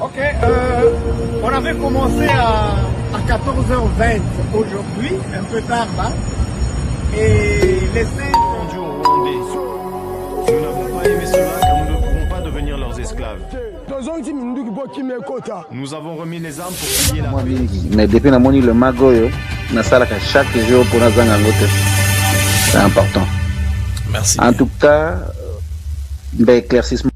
Ok, on avait commencé à 14h20 aujourd'hui, un peu tard là. Et les cinq... Nous n'avons pas aimé cela car nous ne pouvons pas devenir leurs esclaves. Nous avons remis les armes pour payer la paix. Mais depuis que j'ai le magoyo, chaque jour pour nous en c'est important. Merci. En tout cas, l'éclaircissement.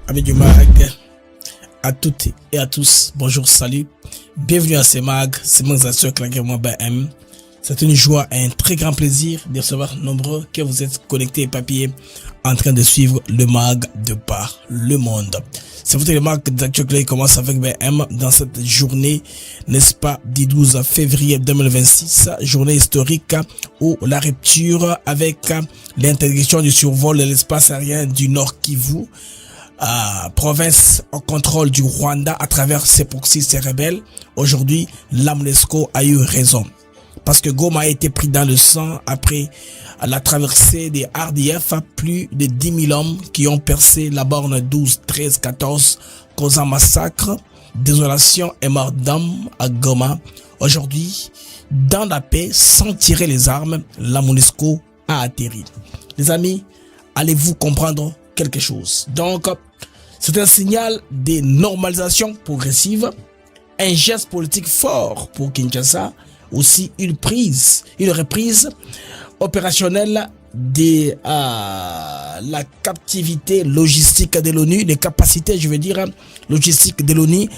Amis du mag, à toutes et à tous, bonjour, salut, bienvenue à ce mag, c'est mon assure clairement BM. C'est une joie et un très grand plaisir de recevoir nombreux que vous êtes connectés et papiers en train de suivre le mag de par le monde. C'est votre le mag d'actualité commence avec BM dans cette journée, n'est-ce pas, du 12 février 2026, journée historique où la rupture avec l'interdiction du survol de l'espace aérien du Nord Kivu, province au contrôle du Rwanda à travers ses proxys, ses rebelles. Aujourd'hui, la MONUSCO a eu raison. Parce que Goma a été pris dans le sang après la traversée des RDF, plus de 10 000 hommes qui ont percé la borne 12, 13, 14, causant massacre, désolation et mort d'hommes à Goma. Aujourd'hui, dans la paix, sans tirer les armes, la MONUSCO a atterri. Les amis, allez-vous comprendre quelque chose? Donc, c'est un signal de normalisation progressive, un geste politique fort pour Kinshasa, aussi une reprise opérationnelle de la captivité logistique de l'ONU, les capacités, je veux dire, logistiques de l'ONU.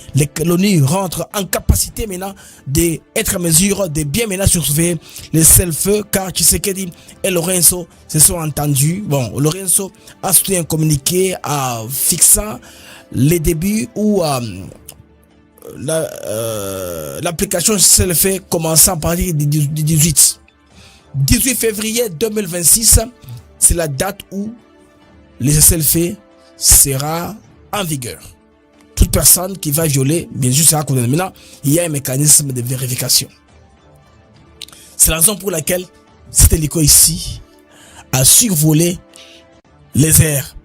L'ONU rentre en capacité maintenant d'être en mesure de bien maintenant surveiller les cessez-le-feu, car Tshisekedi et Lorenzo se sont entendus. Bon, Lorenzo a soutenu un communiqué fixant les débuts où l'application cessez-le-feu commençant à partir du 18 février 2026, c'est la date où le cessez-le-feu sera en vigueur. Toute personne qui va violer, bien sûr, sera condamnée. Maintenant, il y a un mécanisme de vérification. C'est la raison pour laquelle cet hélico ici a survolé les airs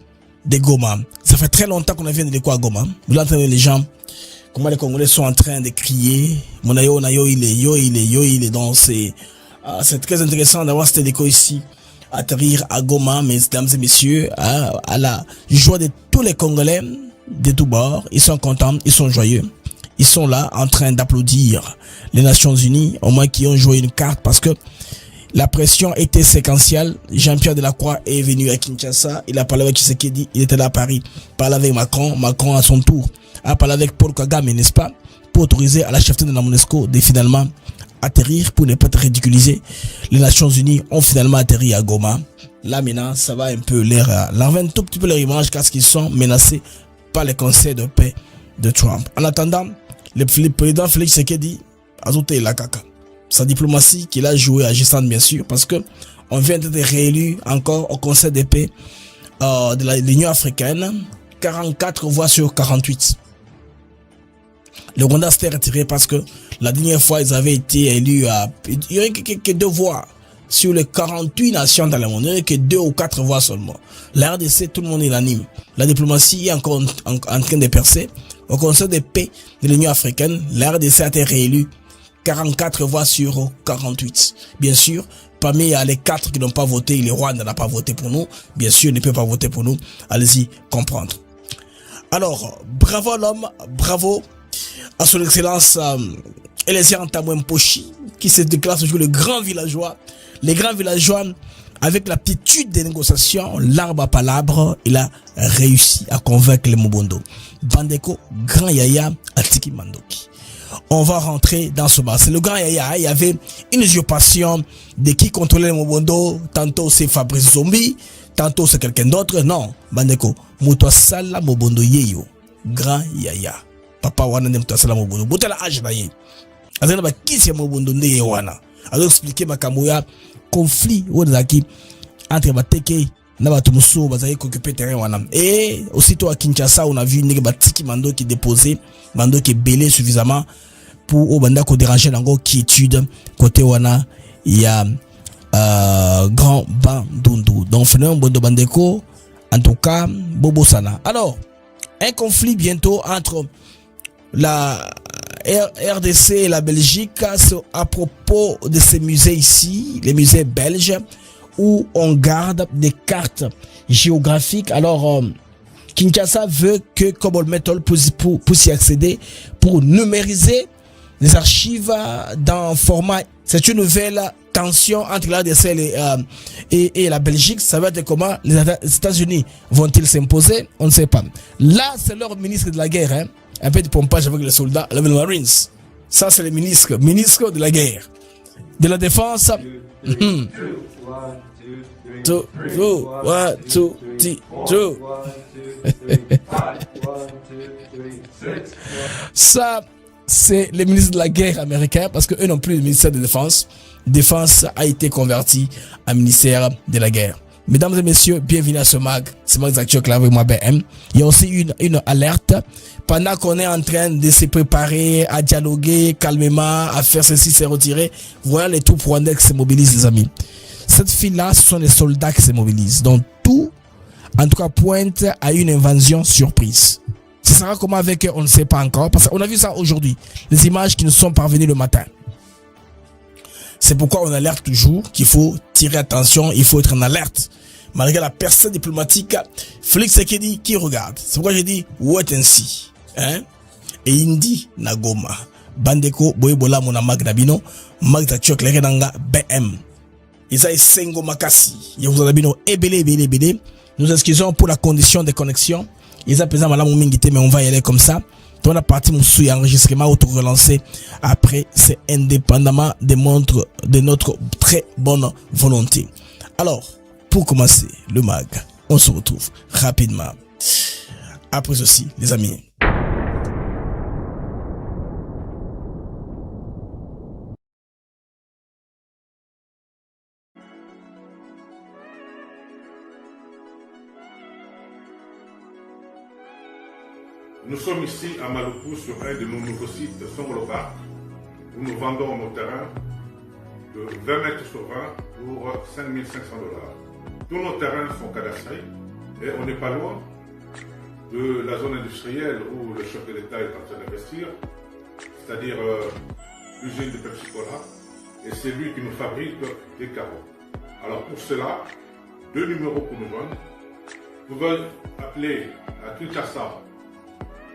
de Goma. Ça fait très longtemps qu'on a vu un hélico à Goma. Vous entendez les gens, comment les Congolais sont en train de crier. Monayo, il est dans ces... c'est très intéressant d'avoir cet hélico ici atterrir à Goma, mesdames et messieurs, à la joie de tous les Congolais de tous bords. Ils sont contents, ils sont joyeux. Ils sont là en train d'applaudir les Nations Unies, au moins qui ont joué une carte parce que la pression était séquentielle. Jean-Pierre Delacroix est venu à Kinshasa, il a parlé avec Tshisekedi, il était là à Paris, parlé avec Macron, Macron à son tour a parlé avec Paul Kagame, n'est-ce pas, pour autoriser à la chefferie de la MONUSCO de finalement atterrir pour ne pas être ridiculisé. Les Nations Unies ont finalement atterri à Goma. Là maintenant, ça va un peu leur un tout petit peu leur image parce qu'ils sont menacés par les conseils de paix de Trump. En attendant, le président Félix Tshisekedi a ajouté la caca. Sa diplomatie qu'il a joué à Gistane, bien sûr, parce que on vient d'être réélu encore au conseil de paix de l'Union africaine, 44 voix sur 48. Le Rwanda s'était retiré parce que la dernière fois, ils avaient été élus il y aurait que 2 voix sur les 48 nations dans le monde. Il n'y aurait que 2 ou 4 voix seulement. La RDC, tout le monde est unanime. La diplomatie est encore en train de percer. Au Conseil de paix de l'Union africaine, la RDC a été réélue 44 voix sur 48. Bien sûr, parmi les 4 qui n'ont pas voté, le Rwanda n'a pas voté pour nous. Bien sûr, il ne peut pas voter pour nous. Allez-y comprendre. Alors, bravo à l'homme, bravo à son excellence Eliezer Ntamwe Mposhi, qui se déclare toujours le grand villageois. Les grands villageois, avec l'aptitude des négociations, l'arbre à palabre, il a réussi à convaincre les Mobondo. Bandeko, grand yaya, Atiki Mandoki. On va rentrer dans ce bar. C'est le grand yaya. Il y avait une usurpation de qui contrôlait les Mobondo. Tantôt c'est Fabrice Zombi, tantôt c'est quelqu'un d'autre. Non, Bandeko, Moutoua Sala Mobondo Yeyo, grand yaya. Papa wana ne Moutoua Sala Mobondo. Botela âge na ye. Azana ba kisi ya Mobondo ne wana. Alors expliquer makambo ya conflit wazaki entre Bateke na Batumuso bazaki occuper terrain wana. Et aussitôt à Kinshasa, on a vu une Batiki Mando qui déposé, Mando qui est belé suffisamment pour au banda ko déranger nango qui étude côté wana il y a Grand Bandundu. Donc, Fenouem Bondo Bandeko, en tout cas, Bobo Sana. Alors, un conflit bientôt entre la RDC et la Belgique à propos de ces musées ici, les musées belges, où on garde des cartes géographiques. Alors, Kinshasa veut que Cobol Metal puisse y accéder pour numériser les archives dans format. C'est une nouvelle tension entre la RDC et la Belgique. Ça va être comment les États-Unis vont-ils s'imposer? On ne sait pas. Là, c'est leur ministre de la guerre, hein? Un peu de pompage avec les soldats, les Marines. Ça, c'est le ministre de la guerre, de la défense. Ça, c'est le ministre de la guerre américain, parce que eux non plus le ministère de défense. Défense a été converti en ministère de la guerre. Mesdames et messieurs, bienvenue à ce mag. C'est Mag Zacchioc là avec moi BM. Il y a aussi une alerte. Pendant qu'on est en train de se préparer à dialoguer calmement, à faire ceci, se retirer, voilà les troupes rwandais qui se mobilisent, les amis. Cette file-là, ce sont les soldats qui se mobilisent. Donc tout, en tout cas, pointe à une invasion surprise. Ce sera comment avec eux, on ne sait pas encore. Parce qu'on a vu ça aujourd'hui. Les images qui nous sont parvenues le matin. C'est pourquoi on alerte toujours qu'il faut tirer attention, il faut être en alerte. Malgré la percée diplomatique, Félix Tshisekedi qui regarde. C'est pourquoi j'ai dit wait and see. Hein? Et Indi Nagoma. Bandeko Boyebola Mona Magdabino. Magdachok Lerenanga BM. Isaï Sengo Makasi. Yahuzadabino Ebele. Nous excusons pour la condition de connexion. Ils ont pesé Malamou Mingite, mais on va y aller comme ça. On a parti mon souhait enregistrement auto-relancé. Après, c'est indépendamment des montres de notre très bonne volonté. Alors, pour commencer le mag, on se retrouve rapidement. Après ceci, les amis. Nous sommes ici à Maluku sur un de nos nouveaux sites, Songolo Park, où nous vendons nos terrains de 20 mètres sur 20 pour 5 500 $. Tous nos terrains sont cadastrés et on n'est pas loin de la zone industrielle où le chef de l'État est en train d'investir, c'est-à-dire l'usine de Pepsi Cola, et c'est lui qui nous fabrique des carreaux. Alors pour cela, 2 numéros pour nous joindre. Vous pouvez appeler à Kinshasa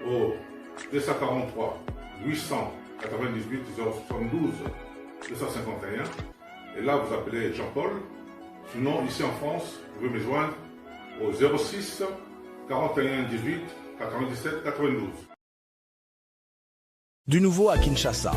au 243 898 072 251 et là vous appelez Jean-Paul. Sinon ici en France vous pouvez me joindre au 06 41 18 97 92. Du nouveau à Kinshasa,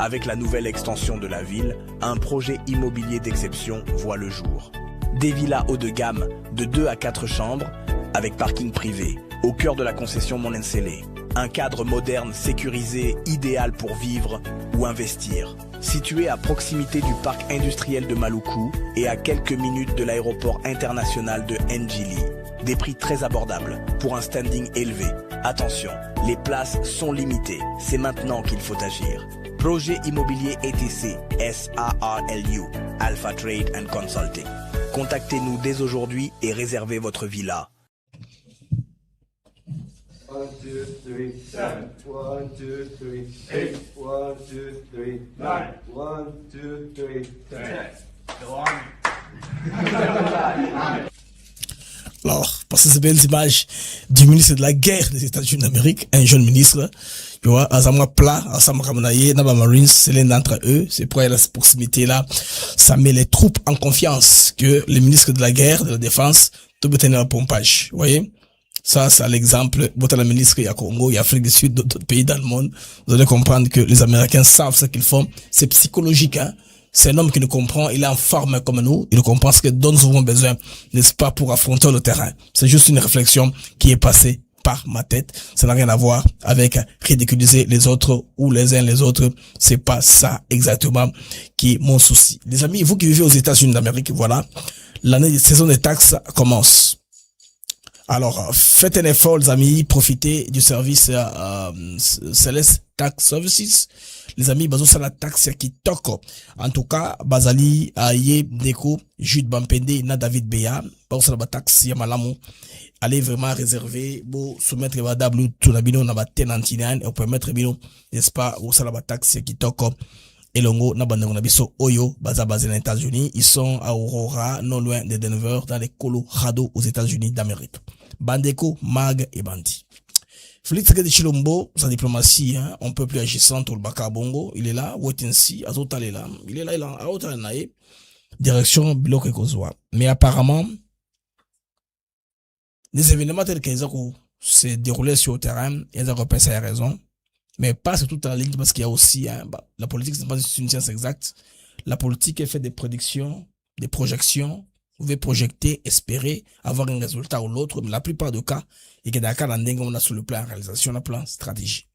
avec la nouvelle extension de la ville, un projet immobilier d'exception voit le jour. Des villas haut de gamme de 2 à 4 chambres avec parking privé au cœur de la concession Monensele. Un cadre moderne, sécurisé, idéal pour vivre ou investir. Situé à proximité du parc industriel de Maluku et à quelques minutes de l'aéroport international de Njili. Des prix très abordables pour un standing élevé. Attention, les places sont limitées. C'est maintenant qu'il faut agir. Projet immobilier ETC, SARLU, Alpha Trade and Consulting. Contactez-nous dès aujourd'hui et réservez votre villa. 1, 2, 3, 7. 1, 2, 3, 8. 1, 2, 3, 9. 1, 2, 3, 10. Alors, parce que ces belles images du ministre de la guerre des États-Unis d'Amérique, un jeune ministre, tu vois, à Zamwa Plat, à Samakamonaye, Naba Marines, c'est l'un d'entre eux, c'est pour la proximité là, ça met les troupes en confiance que les ministres de la guerre, de la défense, tout peut tenir le pompage, vous voyez? Ça, c'est l'exemple, la ministre, il y a Congo, il y a Afrique du Sud, d'autres pays dans le monde. Vous allez comprendre que les Américains savent ce qu'ils font. C'est psychologique, hein. C'est un homme qui nous comprend, il est en forme comme nous, il comprend ce que dont nous avons besoin, n'est-ce pas, pour affronter le terrain. C'est juste une réflexion qui est passée par ma tête. Ça n'a rien à voir avec ridiculiser les autres ou les uns les autres. C'est pas ça exactement qui est mon souci. Les amis, vous qui vivez aux États-Unis d'Amérique, voilà, l'année de saison des taxes commence. Alors, faites un effort, les amis, profitez du service Celeste Tax Services. Les amis, bazo sala taxe qui toko. En tout cas, bazali aye deko Jude Bampende na David Beya. Bazo sala taxe ya malamu. Allez vraiment réserver pour soumettre les double tout la bino na ba tenantine et permettre bino, n'est-ce pas, au sala taxe qui toko. Et longo na bandengo na biso Oyo baza basé aux États-Unis. Ils sont à Aurora, non loin de Denver, dans les Colorado aux États-Unis d'Amérique. Bandeko, Mag et Bandi. Félix Tshisekedi Tshilombo, sa diplomatie, hein, on peut plus agissante au Baka Bongo, il est là, Wetensi, Azota est là, il est là, Azota Nae, direction Biloko Kozwa. Mais apparemment, les événements tels qu'ils ont se déroulés sur le terrain, ils ont repensé à raison, mais pas sur toute la ligne, parce qu'il y a aussi, hein, la politique, c'est pas une science exacte. La politique est faite des prédictions, des projections. Vous pouvez projeter, espérer avoir un résultat ou l'autre, mais la plupart des cas, et que dans le cas on a sur le plan réalisation, le plan stratégie.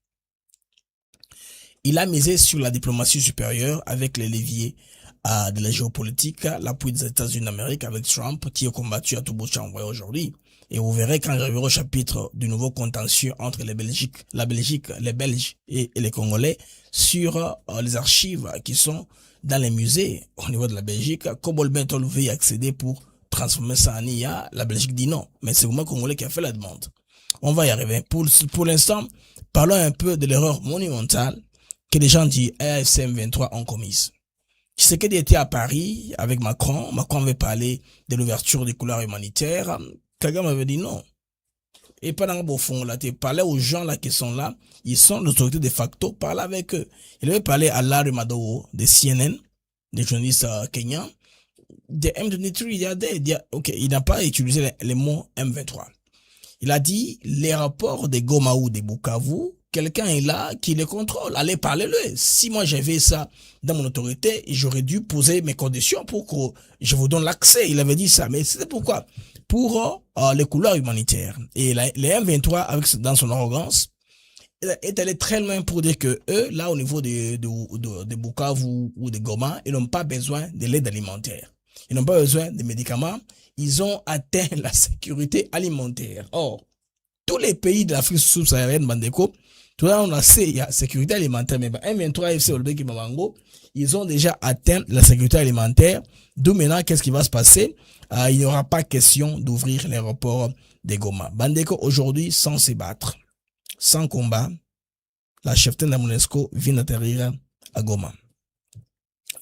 Il a misé sur la diplomatie supérieure avec les leviers de la géopolitique, l'appui des États-Unis d'Amérique avec Trump, qui est combattu à tout bout de champ aujourd'hui. Et vous verrez quand j'arriverai au chapitre du nouveau contentieux entre la Belgique, les Belges et les Congolais sur les archives qui sont dans les musées au niveau de la Belgique. Kobol Bentol veut y accéder pour transformer ça en IA. La Belgique dit non. Mais c'est le Congolais qui a fait la demande. On va y arriver. Pour l'instant, parlons un peu de l'erreur monumentale que les gens du AFCM 23 ont commise. Tshisekedi était à Paris avec Macron. Macron avait parlé de l'ouverture des couloirs humanitaires. Kagame avait dit non. Et pas dans le fond, là, tu parlais aux gens là qui sont là, ils sont l'autorité de facto, parle avec eux. Il avait parlé à Larry Madowo, de CNN, des journalistes kenyans, de M23, il n'a pas utilisé les mots M23. Il a dit, les rapports de Goma ou de Bukavu, quelqu'un est là qui les contrôle, allez parlez-le. Si moi j'avais ça dans mon autorité, j'aurais dû poser mes conditions pour que je vous donne l'accès. Il avait dit ça, mais c'était pourquoi? Pour les couloirs humanitaires. Et les M23, avec, dans son arrogance, est allé très loin pour dire que eux, là, au niveau de Bukavu ou de Goma, ils n'ont pas besoin de l'aide alimentaire. Ils n'ont pas besoin de médicaments. Ils ont atteint la sécurité alimentaire. Or, tous les pays de l'Afrique subsaharienne, Bandeko, tout là, on a sait, il y a sécurité alimentaire, mais M23 FC Olbeki Mabango, ils ont déjà atteint la sécurité alimentaire. D'où maintenant, qu'est-ce qui va se passer? Il n'y aura pas question d'ouvrir l'aéroport de Goma. Bandeko, aujourd'hui, sans se battre, sans combat, la cheftaine de la MONUSCO vient d'atterrir à Goma.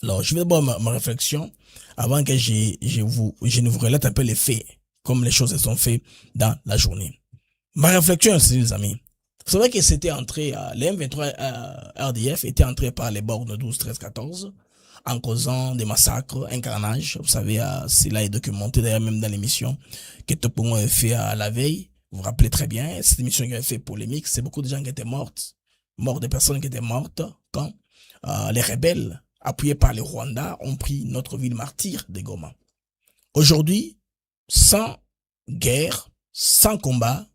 Alors, je vais d'abord ma réflexion avant que je ne vous relate un peu les faits, comme les choses sont faites dans la journée. Ma réflexion, c'est les amis. C'est vrai que c'était entré, les M23 RDF étaient entrés par les bornes 12, 13, 14, en causant des massacres, un carnage. Vous savez, cela est documenté d'ailleurs même dans l'émission que Topongo avait fait à la veille. Vous vous rappelez très bien, cette émission qui avait fait polémique, c'est beaucoup de gens qui étaient morts, des personnes qui étaient mortes quand les rebelles, appuyés par les Rwandais, ont pris notre ville martyre de Goma. Aujourd'hui, sans guerre, sans combat,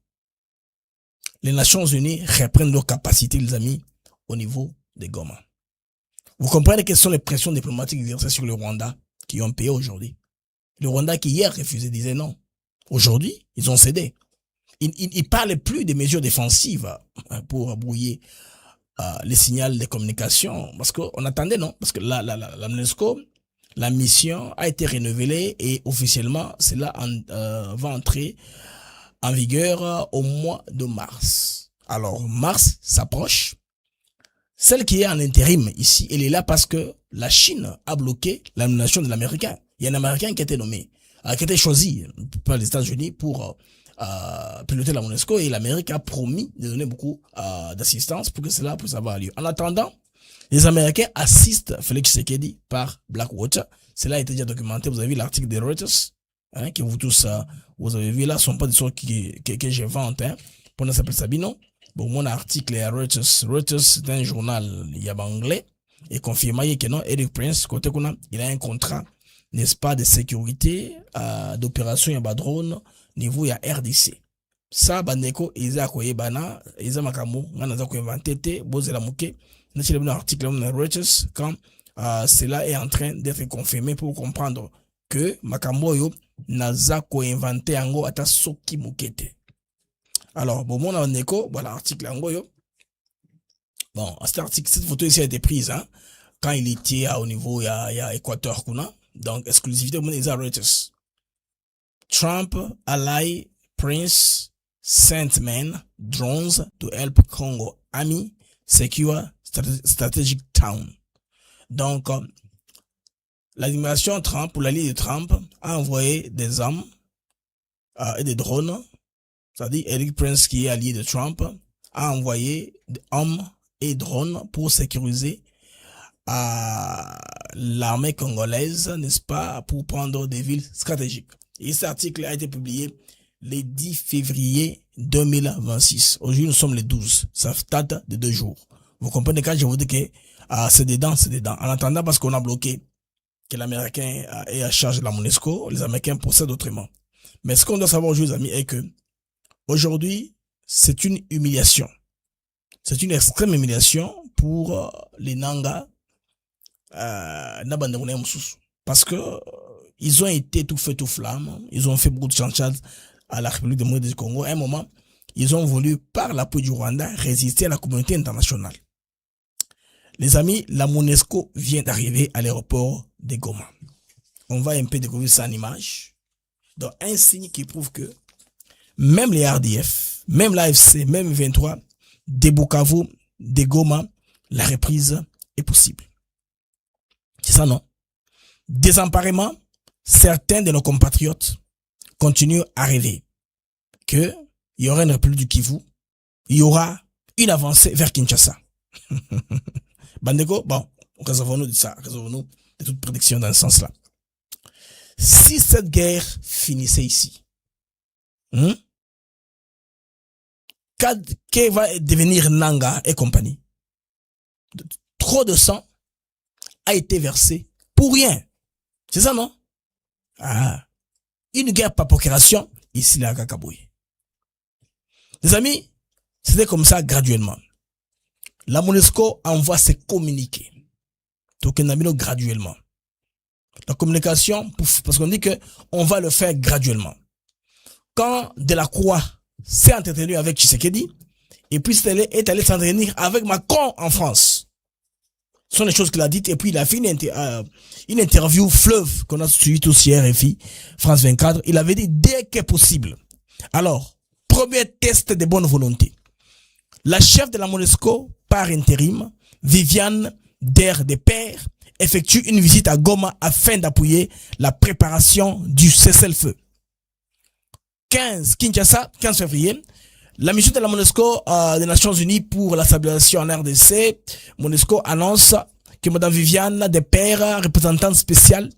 les Nations Unies reprennent leur capacité, les amis, au niveau de Goma. Vous comprenez quelles sont les pressions diplomatiques exercées sur le Rwanda qui ont payé aujourd'hui. Le Rwanda qui hier refusait, disait non. Aujourd'hui, ils ont cédé. Ils ne parlent plus des mesures défensives pour brouiller les signaux de communication. Parce qu'on attendait, non? Parce que la MONUSCO, la mission a été renouvelée et officiellement, cela va entrer en vigueur au mois de mars. Alors, mars s'approche. Celle qui est en intérim ici, elle est là parce que la Chine a bloqué la nomination de l'Américain. Il y a un Américain qui a été nommé, qui a été choisi par les États-Unis pour piloter la MONUSCO et l'Amérique a promis de donner beaucoup d'assistance pour que cela puisse avoir lieu. En attendant, les Américains assistent Félix Tshisekedi par Blackwater. Cela a été déjà documenté. Vous avez vu l'article de Reuters, hein, que vous tous, vous avez vu là, ce ne sont pas des choses que j'invente, hein. Pour s'appeler Sabino. Bon, mon article est à Reuters. Reuters, c'est un journal, il y a anglais, et confirmé que non, Eric Prince, côté qu'on a, il a un contrat, n'est-ce pas, de sécurité, d'opération, il y a drone, niveau, il y a RDC. Ça, bandeko, ils ont koye bana, ils ont makamu, on a koye inventé, bozé la mouké, n'est-ce pas, l'article de Reuters, quand, cela est en train d'être confirmé pour comprendre que Makambo yo naza ko-inventer yango ata soki mokete. Alors, bon, mon neko, voilà l'article yango yo. Bon, cet article, cette photo ici a été prise, hein, quand il était au niveau, il y a Équateur, donc, exclusivité, mon Reuters. Trump ally Prince sent men drones to help Congo Army secure strategic town. Donc, l'administration Trump, ou l'allié de Trump, a envoyé des hommes et des drones. C'est-à-dire, Eric Prince, qui est allié de Trump, a envoyé des hommes et drones pour sécuriser l'armée congolaise, n'est-ce pas, pour prendre des villes stratégiques. Et cet article a été publié le 10 février 2026. Aujourd'hui, nous sommes le 12. Ça date de 2 jours. Vous comprenez quand je vous dis que c'est dedans. En attendant, parce qu'on a bloqué que l'Américain est à charge de la MONUSCO, les Américains procèdent autrement. Mais ce qu'on doit savoir aujourd'hui, les amis, est que aujourd'hui, c'est une humiliation. C'est une extrême humiliation pour les Nanga, parce que ils ont été tout feu tout flamme, ils ont fait beaucoup de chantage à la République démocratique du Congo. À un moment, ils ont voulu, par l'appui du Rwanda, résister à la communauté internationale. Les amis, la MONUSCO vient d'arriver à l'aéroport de Goma. On va un peu découvrir ça en image. Donc, un signe qui prouve que même les RDF, même l'AFC, même 23, des Bukavu, des Goma, la reprise est possible. C'est ça, non? Désemparement, certains de nos compatriotes continuent à rêver qu'il y aura une république du Kivu, il y aura une avancée vers Kinshasa. Bandeko, bon, réservons-nous de ça, réservons-nous de toute prédiction dans ce sens-là. Si cette guerre finissait ici, qu'est va devenir Nanga et compagnie? Trop de sang a été versé pour rien. C'est ça, non? Une guerre par procuration, ici, là, à Kakabouye. Les amis, c'était comme ça graduellement. La MONUSCO envoie ses communiqués. Donc, on a mis graduellement. La communication, parce qu'on dit que on va le faire graduellement. Quand Delacroix s'est entretenu avec Tshisekedi, et puis est allé s'entretenir avec Macron en France. Ce sont les choses qu'il a dites, et puis il a fait une interview fleuve qu'on a suivi aussi RFI, France 24. Il avait dit dès que possible. Alors, premier test de bonne volonté. La chef de la MONUSCO, par intérim, Viviane Der de Père, effectue une visite à Goma afin d'appuyer la préparation du cessez-le-feu. 15 février, la mission de la MONUSCO des Nations Unies pour la stabilisation en RDC, MONUSCO annonce que Mme Viviane de Père, représentante spéciale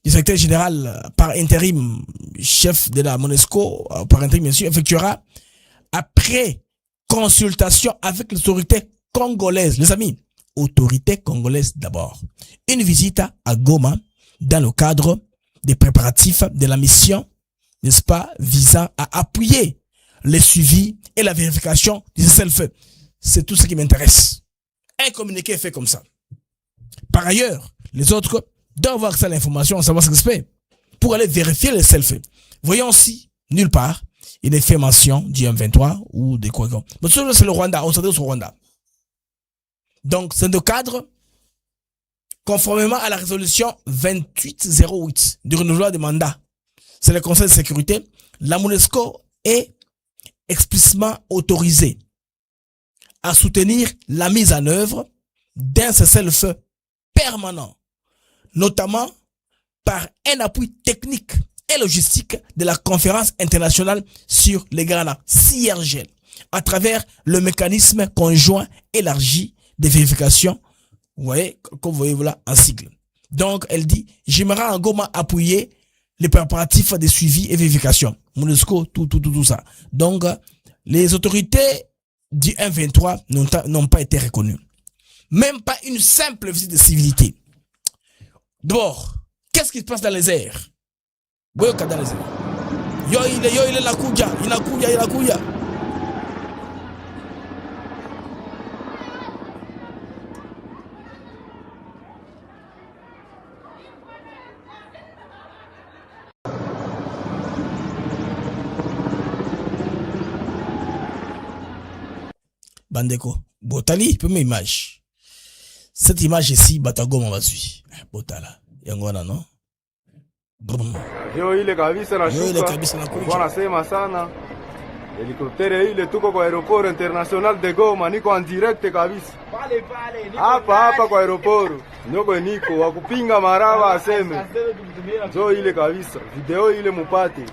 du secrétaire général par intérim, chef de la MONUSCO par intérim bien sûr, effectuera après consultation avec les autorités congolaises. Les amis, autorités congolaises d'abord. Une visite à Goma dans le cadre des préparatifs de la mission, n'est-ce pas, visant à appuyer le suivi et la vérification du cessez-le-feu. C'est tout ce qui m'intéresse. Un communiqué est fait comme ça. Par ailleurs, les autres doivent avoir accès à l'information, savoir ce qui se fait, pour aller vérifier le cessez-le-feu. Voyons si, nulle part, il est fait mention du M23 ou de quoi. Mais c'est le Rwanda, on s'adresse au Rwanda. Donc, c'est le cadre, conformément à la résolution 2808 du renouvellement des mandats. C'est le Conseil de sécurité. La MONUSCO est explicitement autorisée à soutenir la mise en œuvre d'un cessez-le-feu permanent, notamment par un appui technique et logistique de la conférence internationale sur les Ghana, CIRGL, à travers le mécanisme conjoint élargi de vérification, vous voyez, comme vous voyez voilà, en sigle. Donc, elle dit, j'aimerais en Goma appuyer les préparatifs de suivi et vérification. MONUSCO, tout ça. Donc, les autorités du M23 n'ont pas été reconnues. Même pas une simple visite de civilité. D'abord, qu'est-ce qui se passe dans les airs? Dans les airs. Yo, il est la kuya, il a kuya. Bandeko, Botali, première image. Cette image ici, Batagoma va suivre. Botala. Yangwana, non? Yo ile kabisa na Yo ile shuka. kabisa na kuja. Bwana sema sana. Helikoptere ile tuko kwa aeroport international de Goma, niko en direct kabisa. Hapa kwa aeroport. Nyogo niko wa kupinga maraba aseme. Yo ile kabisa. Video ile mupate.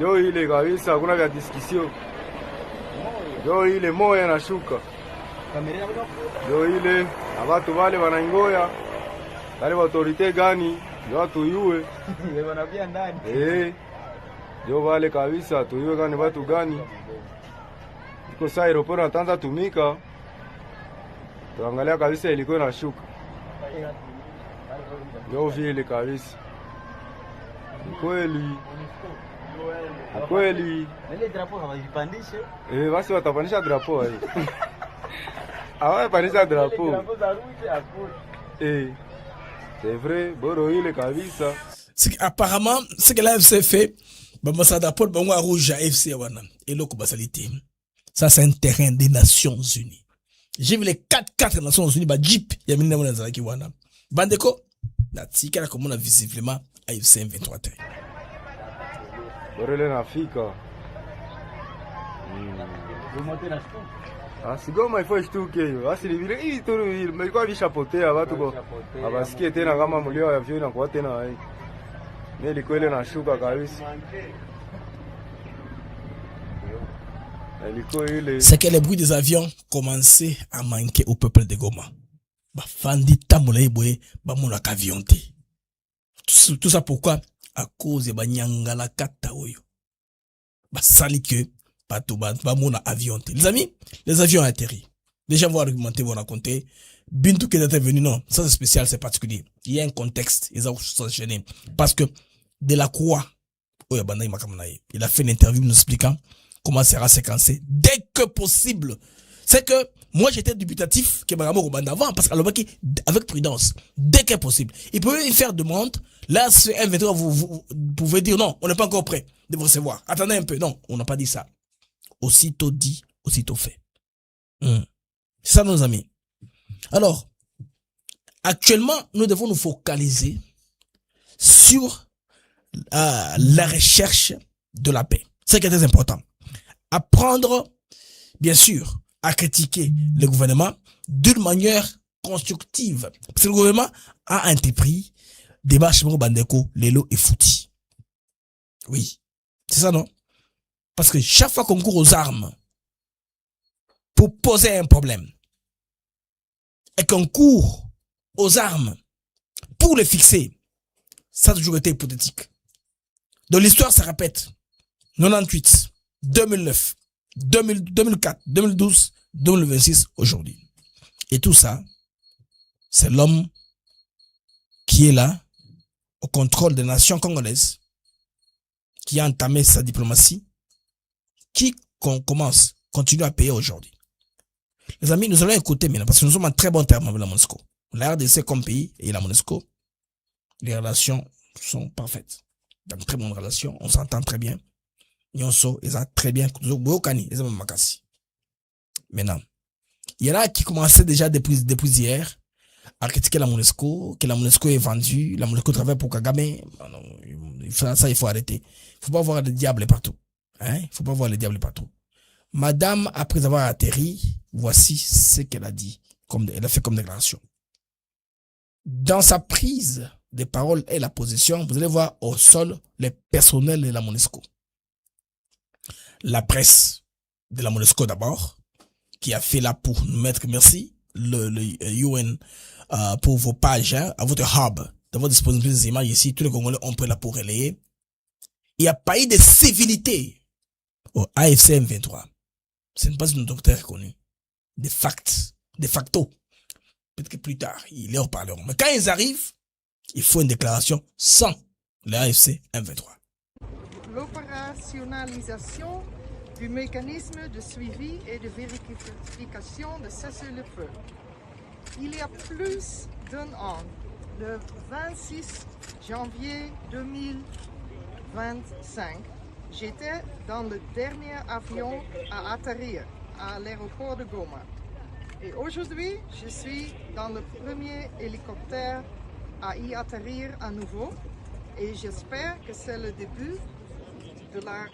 Yo ile kabisa, hakuna vya discussion. Yo ile moya na shuka. Yo ile abatu wale wanaingoya. Wale autorite gani? Yo tuyue. Wanapia ndani. Yo vale kabisa tuyue gani watu gani. Iko saa aeroport natanza tumika. Tuangalia kabisa ilikuwa inashuka. Yo vile kabisa. Kweli. Kweli. Ile drapo hawajipandishe. Basi watapandisha drapo hii. Hawapandisha drapo. Drapo za rouge hapo. C'est vrai, boro ile kabisa. Apparemment, ce que l'AFC fait, Bambasada Paul Bango rouge à FC Wana. Et l'autre basalité. Ça, c'est un terrain des Nations Unies. J'ai vu les 4 Nations Unies, bah, Jeep, il y a mis dans Zaki Wana. Bandeko, la tika, comme on a visiblement AFC 23 terrain. Boro ile nafika. Remonter na scoop. Sigoma ifo ishtuke hiyo. Basi vile hii tu ilikuwa vishapotea watu kwa abasikie tena kama mlio ya vyo na kwa tena hii. Mimi ilikuwa ile nashuka kabisa. C'est que les bruits des avions commençaient à manquer au peuple de Goma. Bafandi tamole boye ba mona kavionté. Tout ça pourquoi? À cause de banyangala kata oyo. Ba sali que ba mona avionté. Les amis, les avions ont atterri. Les gens vont argumenter, vont raconter. Bintou qui est venu, non, ça c'est spécial, c'est particulier. Il y a un contexte, ils ont s'enchaîné. Parce que de la Croix, il a fait une interview nous expliquant comment ça sera séquencé dès que possible. C'est que moi j'étais dubitatif que Bagamo Robanda avant parce qu'avec prudence, dès que possible. Il pouvait y faire demande. Là, ce M23, vous pouvez dire non, on n'est pas encore prêt de vous recevoir. Attendez un peu. Non, on n'a pas dit ça. Aussitôt dit, aussitôt fait. C'est ça, nos amis. Alors, actuellement, nous devons nous focaliser sur la recherche de la paix. C'est qui est très important. Apprendre, bien sûr, à critiquer le gouvernement d'une manière constructive. Parce que le gouvernement a entrepris des marches Bandeko, Lelo et Fouti. Oui. C'est ça, non? Parce que chaque fois qu'on court aux armes pour poser un problème et qu'on court aux armes pour les fixer, ça a toujours été hypothétique. Donc l'histoire se répète. 98, 2009, 2004, 2012, 2026, aujourd'hui. Et tout ça, c'est l'homme qui est là, au contrôle des nations congolaises, qui a entamé sa diplomatie, qui continue à payer aujourd'hui. Les amis, nous allons écouter maintenant, parce que nous sommes en très bon terme avec la MONUSCO. La RDC comme pays et la MONUSCO, les relations sont parfaites. Dans de très bonnes relations, on s'entend très bien. Nyonso, ils ont très bien. Maintenant, il y en a qui commençaient déjà depuis hier à critiquer la MONUSCO, que la MONUSCO est vendue, la MONUSCO travaille pour Kagame. Ça, il faut arrêter. Il faut pas voir le diable partout. Il faut pas voir le diable partout. Madame, après avoir atterri, voici ce qu'elle a dit. Elle a fait comme déclaration. Dans sa prise de parole et la position, vous allez voir au sol les personnels de la MONUSCO. La presse de la MONUSCO d'abord, qui a fait là pour nous mettre merci, le UN, pour vos pages, à votre hub, dans votre disponibilité des images ici, tous les Congolais ont pris là pour relayer. Il n'y a pas eu de civilité au AFC M23. Ce n'est pas une docteur reconnue. De facto. Peut-être que plus tard, ils leur parleront. Mais quand ils arrivent, il faut une déclaration sans le AFC M23. L'opérationnalisation du mécanisme de suivi et de vérification de cessez-le-feu. Il y a plus d'un an, le 26 janvier 2025, j'étais dans le dernier avion à atterrir à l'aéroport de Goma. Et aujourd'hui, je suis dans le premier hélicoptère à y atterrir à nouveau et j'espère que c'est le début de la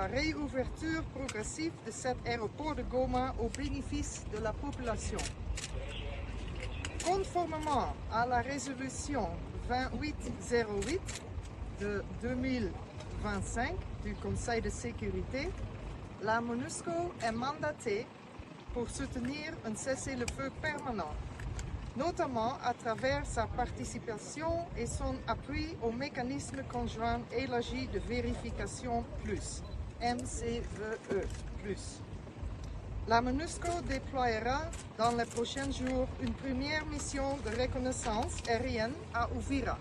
réouverture progressive de cet aéroport de Goma au bénéfice de la population. Conformément à la résolution 2808 de 2025 du Conseil de sécurité, la MONUSCO est mandatée pour soutenir un cessez-le-feu permanent, notamment à travers sa participation et son appui au mécanisme conjoint élargi de vérification plus, MCVE+. La MONUSCO déploiera dans les prochains jours une première mission de reconnaissance aérienne à Uvira.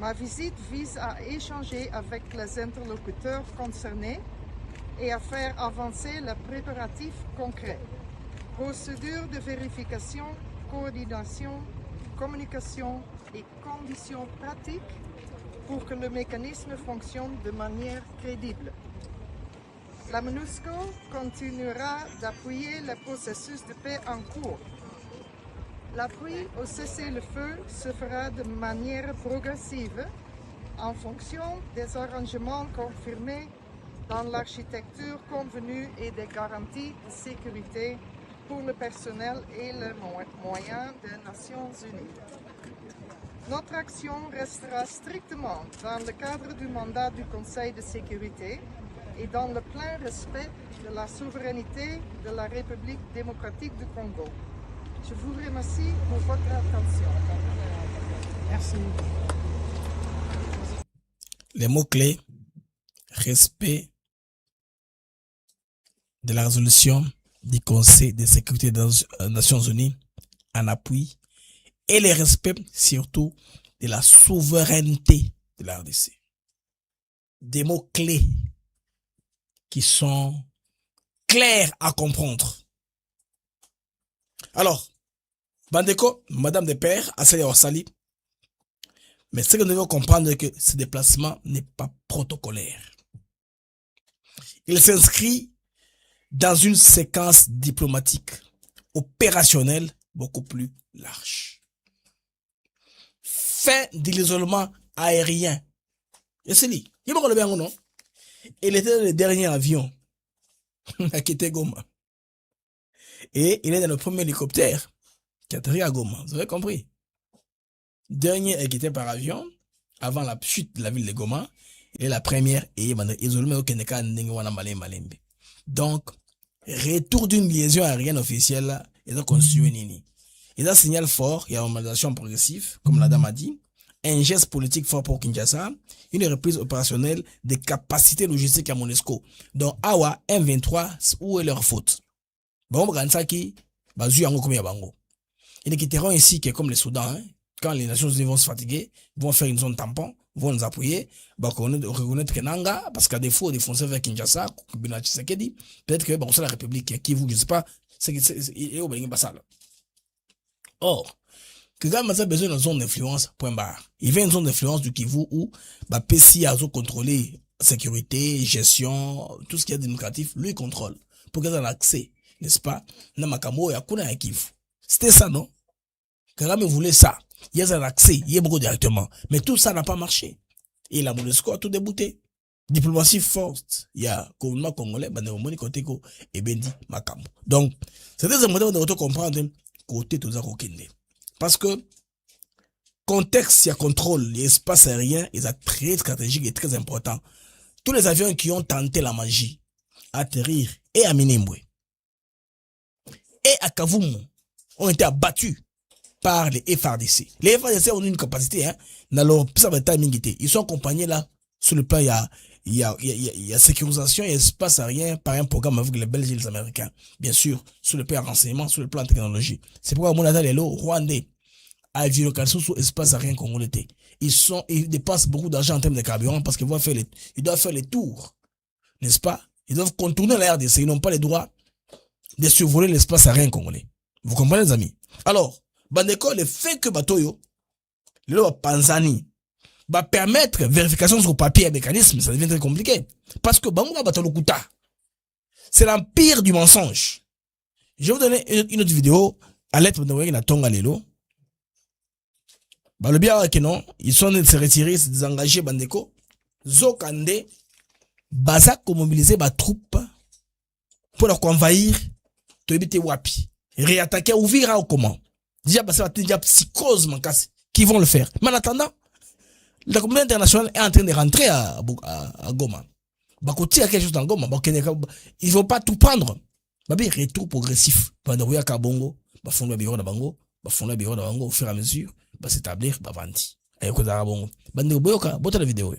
Ma visite vise à échanger avec les interlocuteurs concernés et à faire avancer les préparatifs concrets. Procédures de vérification, coordination, communication et conditions pratiques pour que le mécanisme fonctionne de manière crédible. La MONUSCO continuera d'appuyer le processus de paix en cours. L'appui au cessez-le-feu se fera de manière progressive en fonction des arrangements confirmés dans l'architecture convenue et des garanties de sécurité pour le personnel et les moyens des Nations Unies. Notre action restera strictement dans le cadre du mandat du Conseil de sécurité et dans le plein respect de la souveraineté de la République démocratique du Congo. Je vous remercie pour votre attention. Merci. Les mots-clés: respect de la résolution du Conseil de sécurité des Nations Unies en appui et le respect surtout de la souveraineté de la RDC. Des mots-clés qui sont clairs à comprendre. Alors, Bandeko, Madame de Père, Assali Orsali, mais ce que nous devons comprendre, c'est que ce déplacement n'est pas protocolaire. Il s'inscrit dans une séquence diplomatique opérationnelle beaucoup plus large. Fin de l'isolement aérien. Et c'est lui. Il était le dernier avion à quitter Goma. Et il est dans le premier hélicoptère qui a atterri à Goma. Vous avez compris? Dernier est quitté par avion avant la chute de la ville de Goma. Il est la première et il est isolé au Keneka. Donc, retour d'une liaison aérienne officielle, ils ont construit Nini. Ils ont un signal fort, il y a une mobilisation progressive, comme la dame a dit, un geste politique fort pour Kinshasa, une reprise opérationnelle des capacités logistiques à MONUSCO. Donc, Awa, M23, où est leur faute? Bon, Bransaki, Bazu Yango comme Yabango. Ils quitteront ici, qui est comme les Soudans, hein. Quand les Nations Unies vont se fatiguer, vont faire une zone tampon, vont nous appuyer, reconnaître Kenanga, parce qu'à défaut de foncer vers Kinshasa, peut-être que c'est la République qui vous, je sais pas, il est au Bénin Bassal. Or, Kagame a besoin d'une zone d'influence, point barre. Il veut une zone d'influence du Kivu où, PCI a contrôler sécurité, gestion, tout ce qui est démocratif, lui contrôle. Pour qu'il ait un accès, n'est-ce pas? Namakamo et Akuna et Kivu. C'était ça, non? Kagame voulait ça. Il y a un accès, il y a beaucoup directement. Mais tout ça n'a pas marché. Et la MONUSCO a tout débouté. Diplomatie forte. Il y a gouvernement congolais, Banéomoni Koteko et Bendi Makambo. Donc, c'est très important de comprendre côté tout ça Kokende. Parce que, contexte, il y a contrôle, l'espace aérien, il est très stratégique et très important. Tous les avions qui ont tenté la magie, atterrir et à Minembwe et à Kavumu ont été abattus par les FARDC. Les FARDC ont une capacité, hein, dans leur timing. Ils sont accompagnés là, sur le plan, il y a sécurisation et espace aérien par un programme avec les Belges et les Américains. Bien sûr, sur le plan renseignement, sur le plan technologie. C'est pourquoi mon atal est là, Rwandais, à vérification sur espace aérien congolais. Ils dépensent beaucoup d'argent en termes de carburant parce qu'ils doivent faire les tours. N'est-ce pas? Ils doivent contourner la RDC. Ils n'ont pas le droit de survoler l'espace aérien congolais. Vous comprenez, les amis? Alors, Bandeko, le fait que Batoyo, le Panzani, va permettre vérification sur papier et mécanisme, ça devient très compliqué. Parce que Bango va battre le Kuta. C'est l'empire du mensonge. Je vais vous donner une autre vidéo. À l'aide de la Tonga Lelo. Le bien que non, ils sont de se retirer, se désengager, bandeko. Zokande, Bazak mobiliser ma troupe pour leur envahir, te éviter wapi. Réattaquer, ouvrir au comment. Déjà, parce que c'est psychose, mon casse, qui vont le faire. Mais en attendant, la communauté internationale est en train de rentrer à Goma. Bakoti a quelque chose dans Goma. Ils vont pas tout prendre. Babi, retour progressif. Pendant que Kabongo, fondre bureau de Bango, fondre bureau de Bango au fur et à mesure, s'établir, vendre. Et que ça bon. Bande boyoka, botte la vidéo.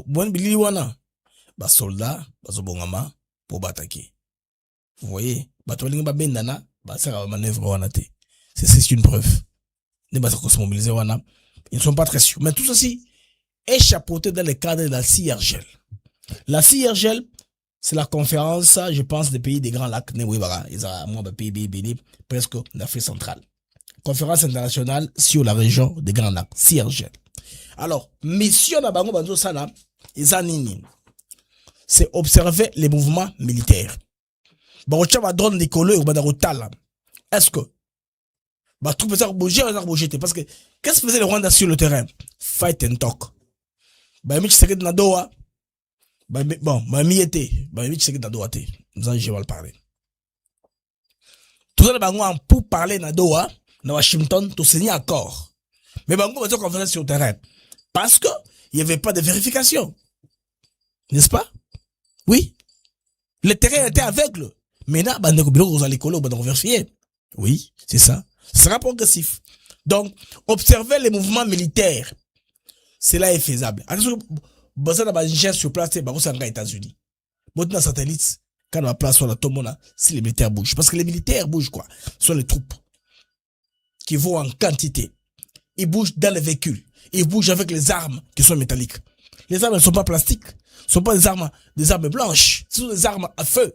Bon bili wana ba soldat bazobongama pour attaquer. Vous voyez, batolinga ba bendana ba sera manœuvre wana te. C'est une preuve. Ne ba se mobiliser wana, ils ne sont pas très sûrs. Mais tout ceci est chapeauté dans le cadre de la CIRGL. La CIRGL, c'est la conférence, je pense, des pays des Grands Lacs, ne oui bara, ils ont moi pays presque d'Afrique centrale. Conférence internationale sur la région des Grands Lacs, CIRGL. Alors, mission na bango banzo sana, izanini. C'est observer les mouvements militaires. Barocha va drone les couleurs ou badarotala. Est-ce que bah tout peut bouger parce que qu'est-ce que faisait le Rwanda sur le terrain? Fight and talk. Bah mi tseke na doa. Bah bon, bah mi était, bah mi tseke na doa te. Nous en je vais le parler. Tout ça bango en pour parler na doa, na Washington, tout signer accord. Mais bango va conversation sur le terrain. Parce que il n'y avait pas de vérification. N'est-ce pas? Oui. Le terrain était aveugle. Maintenant, vous allez vérifier. Oui, c'est ça. Ce sera progressif. Donc, observer les mouvements militaires. Cela est faisable. Attention, vous avez sur place, vous avez aux États-Unis. Vous avez un satellite, quand on va place sur la tombe, si les militaires bougent. Parce que les militaires bougent quoi? Ce sont les troupes qui vont en quantité. Ils bougent dans les véhicules. Ils bougent avec les armes qui sont métalliques. Les armes ne sont pas plastiques. Ce ne sont pas des armes blanches. Ce sont des armes à feu.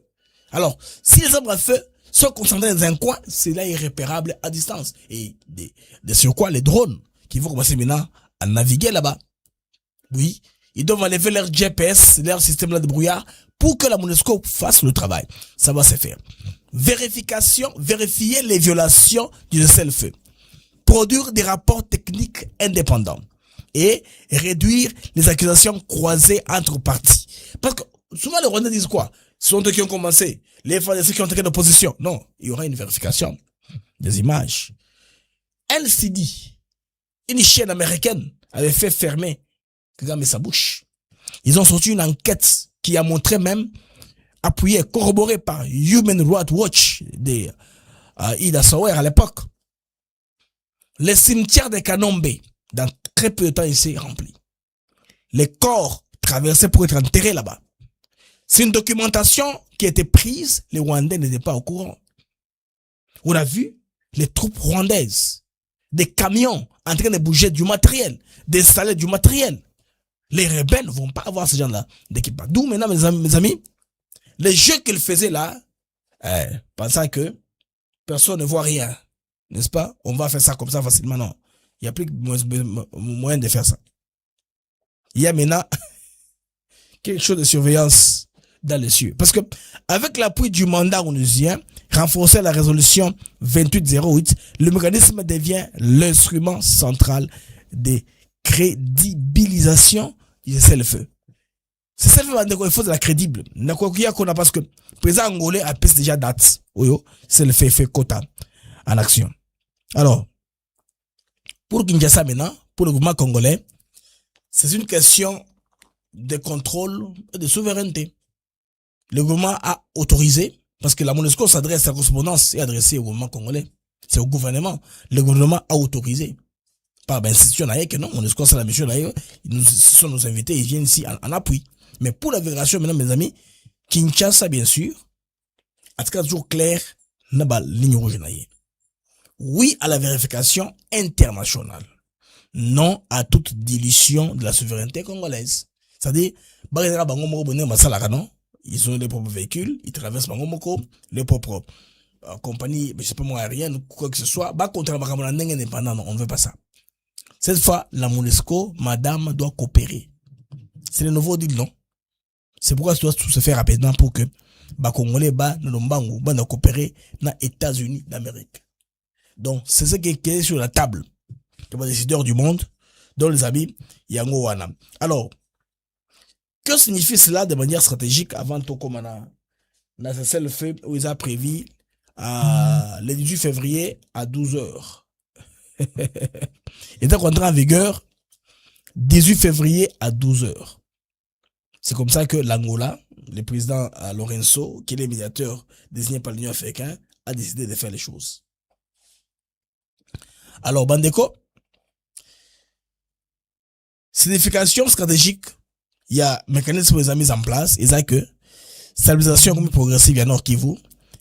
Alors, si les armes à feu sont concentrées dans un coin, c'est là irrépérable à distance. Et de sur quoi les drones qui vont commencer maintenant à naviguer là-bas. Oui, ils doivent enlever leur GPS, leur système de brouillard pour que la MONUSCO fasse le travail. Ça va se faire. Vérification, vérifier les violations du cessez-le-feu. Produire des rapports techniques indépendants et réduire les accusations croisées entre parties. Parce que souvent les Rwandais disent quoi? Ce sont eux qui ont commencé. Les FARDC qui ont été d'opposition. Non, il y aura une vérification des images. LCD, une chaîne américaine, avait fait fermer Kagame sa bouche. Ils ont sorti une enquête qui a montré même, appuyée, corroborée par Human Rights Watch de Ida Sower à l'époque. Les cimetières de Kanombe, dans très peu de temps, ici, remplis. Les corps traversés pour être enterrés là-bas. C'est une documentation qui a été prise, les Rwandais n'étaient pas au courant. On a vu les troupes rwandaises, des camions en train de bouger du matériel, d'installer du matériel. Les rebelles ne vont pas avoir ce genre-là d'équipement. D'où maintenant, mes amis, les jeux qu'ils faisaient là, pensant que personne ne voit rien. N'est-ce pas? On va faire ça comme ça facilement. Non. Il n'y a plus de moyen de faire ça. Il y a maintenant quelque chose de surveillance dans les cieux. Parce que, avec l'appui du mandat onusien, renforcer la résolution 2808, le mécanisme devient l'instrument central de crédibilisation du cessez-le-feu. C'est ça il faut de la crédible. Parce que le président angolais a pris déjà date. C'est le fait quota en action. Alors, pour Kinshasa maintenant, pour le gouvernement congolais, c'est une question de contrôle et de souveraineté. Le gouvernement a autorisé, parce que la MONUSCO s'adresse à la correspondance et adressée au gouvernement congolais. C'est au gouvernement. Le gouvernement a autorisé. Par l'institution que non, MONUSCO c'est la mission d'ailleurs, ils sont nos invités, ils viennent ici en appui. Mais pour la vérification maintenant, mes amis, Kinshasa bien sûr, en tout cas toujours clair, na ba ligne rouge na ye. Oui à la vérification internationale. Non à toute dilution de la souveraineté congolaise. C'est-à-dire, ils ont les propres véhicules, ils traversent les propres compagnies, je sais pas moi, aériennes ou quoi que ce soit. On ne veut pas ça. Cette fois, la MONUSCO, madame, doit coopérer. C'est le nouveau deal, non? C'est pourquoi ça doit tout se faire rapidement pour que les Congolais ne coopérer dans les États-Unis d'Amérique. Donc, c'est ce qui est sur la table. Les décideurs du monde, dans les habits, Yango Wana. Alors, que signifie cela de manière stratégique avant tout comme on a cessé le fait où ils ont prévu le 18 février à 12h. Et donc, on entre en vigueur 18 février à 12h. C'est comme ça que l'Angola, le président Lorenzo, qui est le médiateur désigné par l'Union africaine, a décidé de faire les choses. Alors, Bandeko, signification stratégique, il y a un mécanisme qui est mis en place, et ça que stabilisation progressive à Nord Kivu,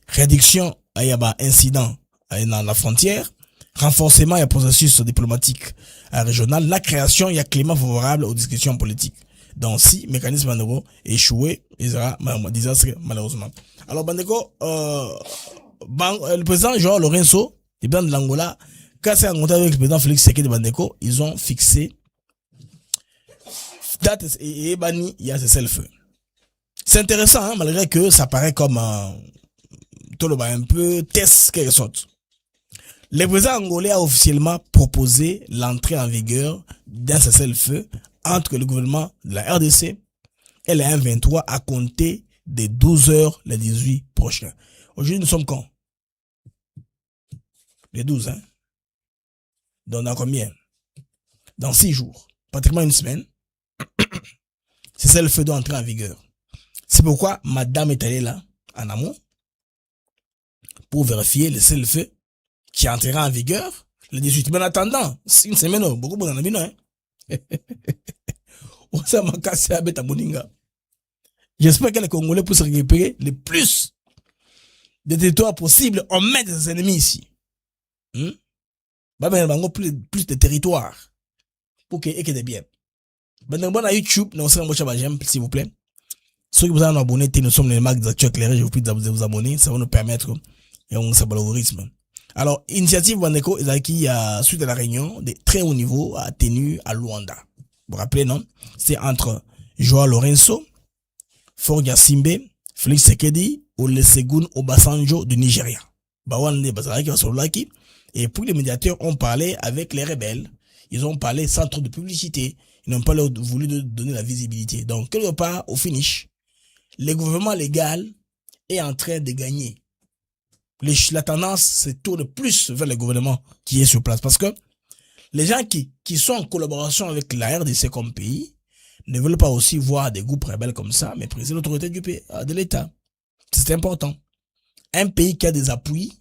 réduction à incident dans la frontière, renforcement et processus diplomatique régional, la création et climat favorable aux discussions politiques. Donc, si mécanisme en euro échoué, il sera désastre malheureusement. Alors, Bandeko, le président Joao Lorenzo, le président de l'Angola, quand c'est en contact avec le président Félix Tshisekedi de Bandeko, ils ont fixé date et banni, il y a ce feu. C'est intéressant, hein, malgré que ça paraît comme un peu test quelque sorte. Le président angolais a officiellement proposé l'entrée en vigueur d'un cessez-le-feu entre le gouvernement de la RDC et le M23 à compter des 12h le 18 prochain. Aujourd'hui, nous sommes quand? Les 12, hein? Donc, dans combien? Dans 6 jours. Pratiquement une semaine. Cessez-le-feu doit entrer en vigueur. C'est pourquoi madame est allée là, en amont, pour vérifier le cessez-le-feu qui entrera en vigueur le 18. Mais en attendant, c'est une semaine, beaucoup de gens hein. J'espère que les Congolais puissent récupérer le plus de territoires possible en main des ennemis ici. Plus de territoires pour que et bien. À YouTube, s'il vous plaît. Ceux qui vous avez abonné, nous sommes les marques d'actu éclairés, je vous prie de vous abonner, ça va nous permettre et on s'abonne l'algorithme. Alors, initiative Bandeko qui suite à la réunion de très haut niveau a tenu à Luanda. Vous vous rappelez, non? C'est entre Joao Lorenzo, Forga Simbe, Félix Tshisekedi, Olusegun Obasanjo du Nigeria. Et puis les médiateurs ont parlé avec les rebelles. Ils ont parlé sans trop de publicité. Ils n'ont pas voulu donner la visibilité. Donc, quelque part, au finish, le gouvernement légal est en train de gagner. La tendance se tourne plus vers le gouvernement qui est sur place. Parce que les gens qui sont en collaboration avec la RDC comme pays ne veulent pas aussi voir des groupes rebelles comme ça mépriser l'autorité du pays, de l'État. C'est important. Un pays qui a des appuis,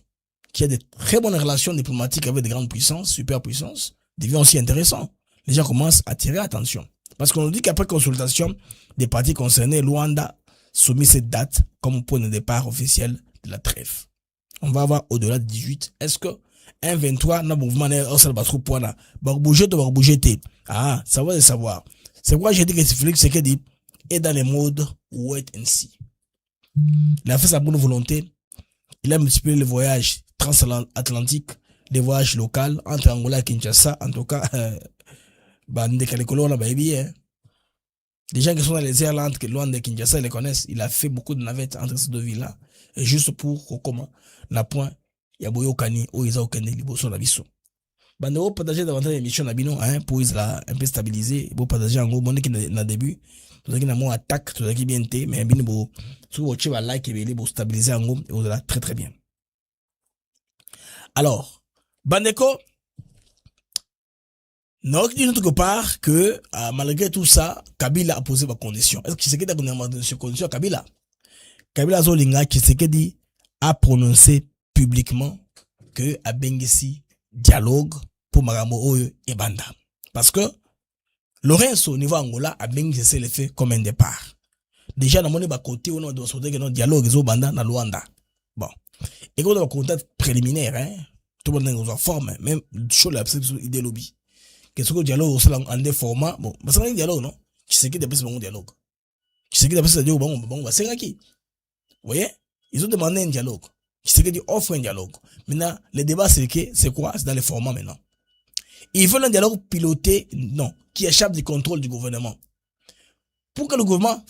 qui a de très bonnes relations diplomatiques avec des grandes puissances, superpuissances, devient aussi intéressant. Les gens commencent à attirer attention. Parce qu'on nous dit qu'après consultation des parties concernées, Luanda soumet cette date comme point de départ officiel de la trêve. On va avoir au-delà de 18. Est-ce que un 23 n'a mouvement bouger. Ah, ça va le savoir. C'est pourquoi j'ai dit que Félix Tshisekedi est dans les modes wait and see. Il a fait sa bonne volonté. Il a multiplié les voyages transatlantiques, les voyages locaux entre Angola et Kinshasa. En tout cas, les gens qui sont dans les airs loin de Kinshasa, ils les connaissent. Il a fait beaucoup de navettes entre ces deux villes-là. Et juste pour comment la point, il y a beaucoup de où ils ont aucun liboso la biso. Bandero partager davantage l'émission Nabino, hein, pour ils la un peu stabiliser, pour partager en gros, mon qui na début, tout ça qui n'a moins attaque, tout ça qui bien té, mais bien beau, tout au va like et pour stabiliser en gros, et au-delà très très bien. Alors, Bandeko, non, dit quelque part que, malgré tout ça, Kabila a posé ma condition. Est-ce que Tshisekedi a donné ma condition, Kabila? Kabila Zolinga, Tshisekedi a prononcé publiquement que a bengisi dialogue pour Marambo Oyo et Banda. Parce que Lorenzo au niveau Angola a bengisi le fait comme un départ. Déjà, dans mon côté, on doit sauter que notre dialogue est au Banda dans Luanda. Bon. Et quand on a un contact préliminaire, hein, tout le monde est en forme, même chaud la idée lobby. Qu'est-ce que le dialogue au sein en des formats, bon, c'est un dialogue, non? Tu sais qui d'après ce dialogue. Tu sais qui d'après ce dialogue, bon, c'est un qui. Vous voyez? Ils ont demandé un dialogue. Tu sais qui offre un dialogue. Maintenant, le débat, c'est quoi? C'est dans les formats maintenant. Ils veulent un dialogue piloté, non, qui échappe du contrôle du gouvernement. Pour que le gouvernement,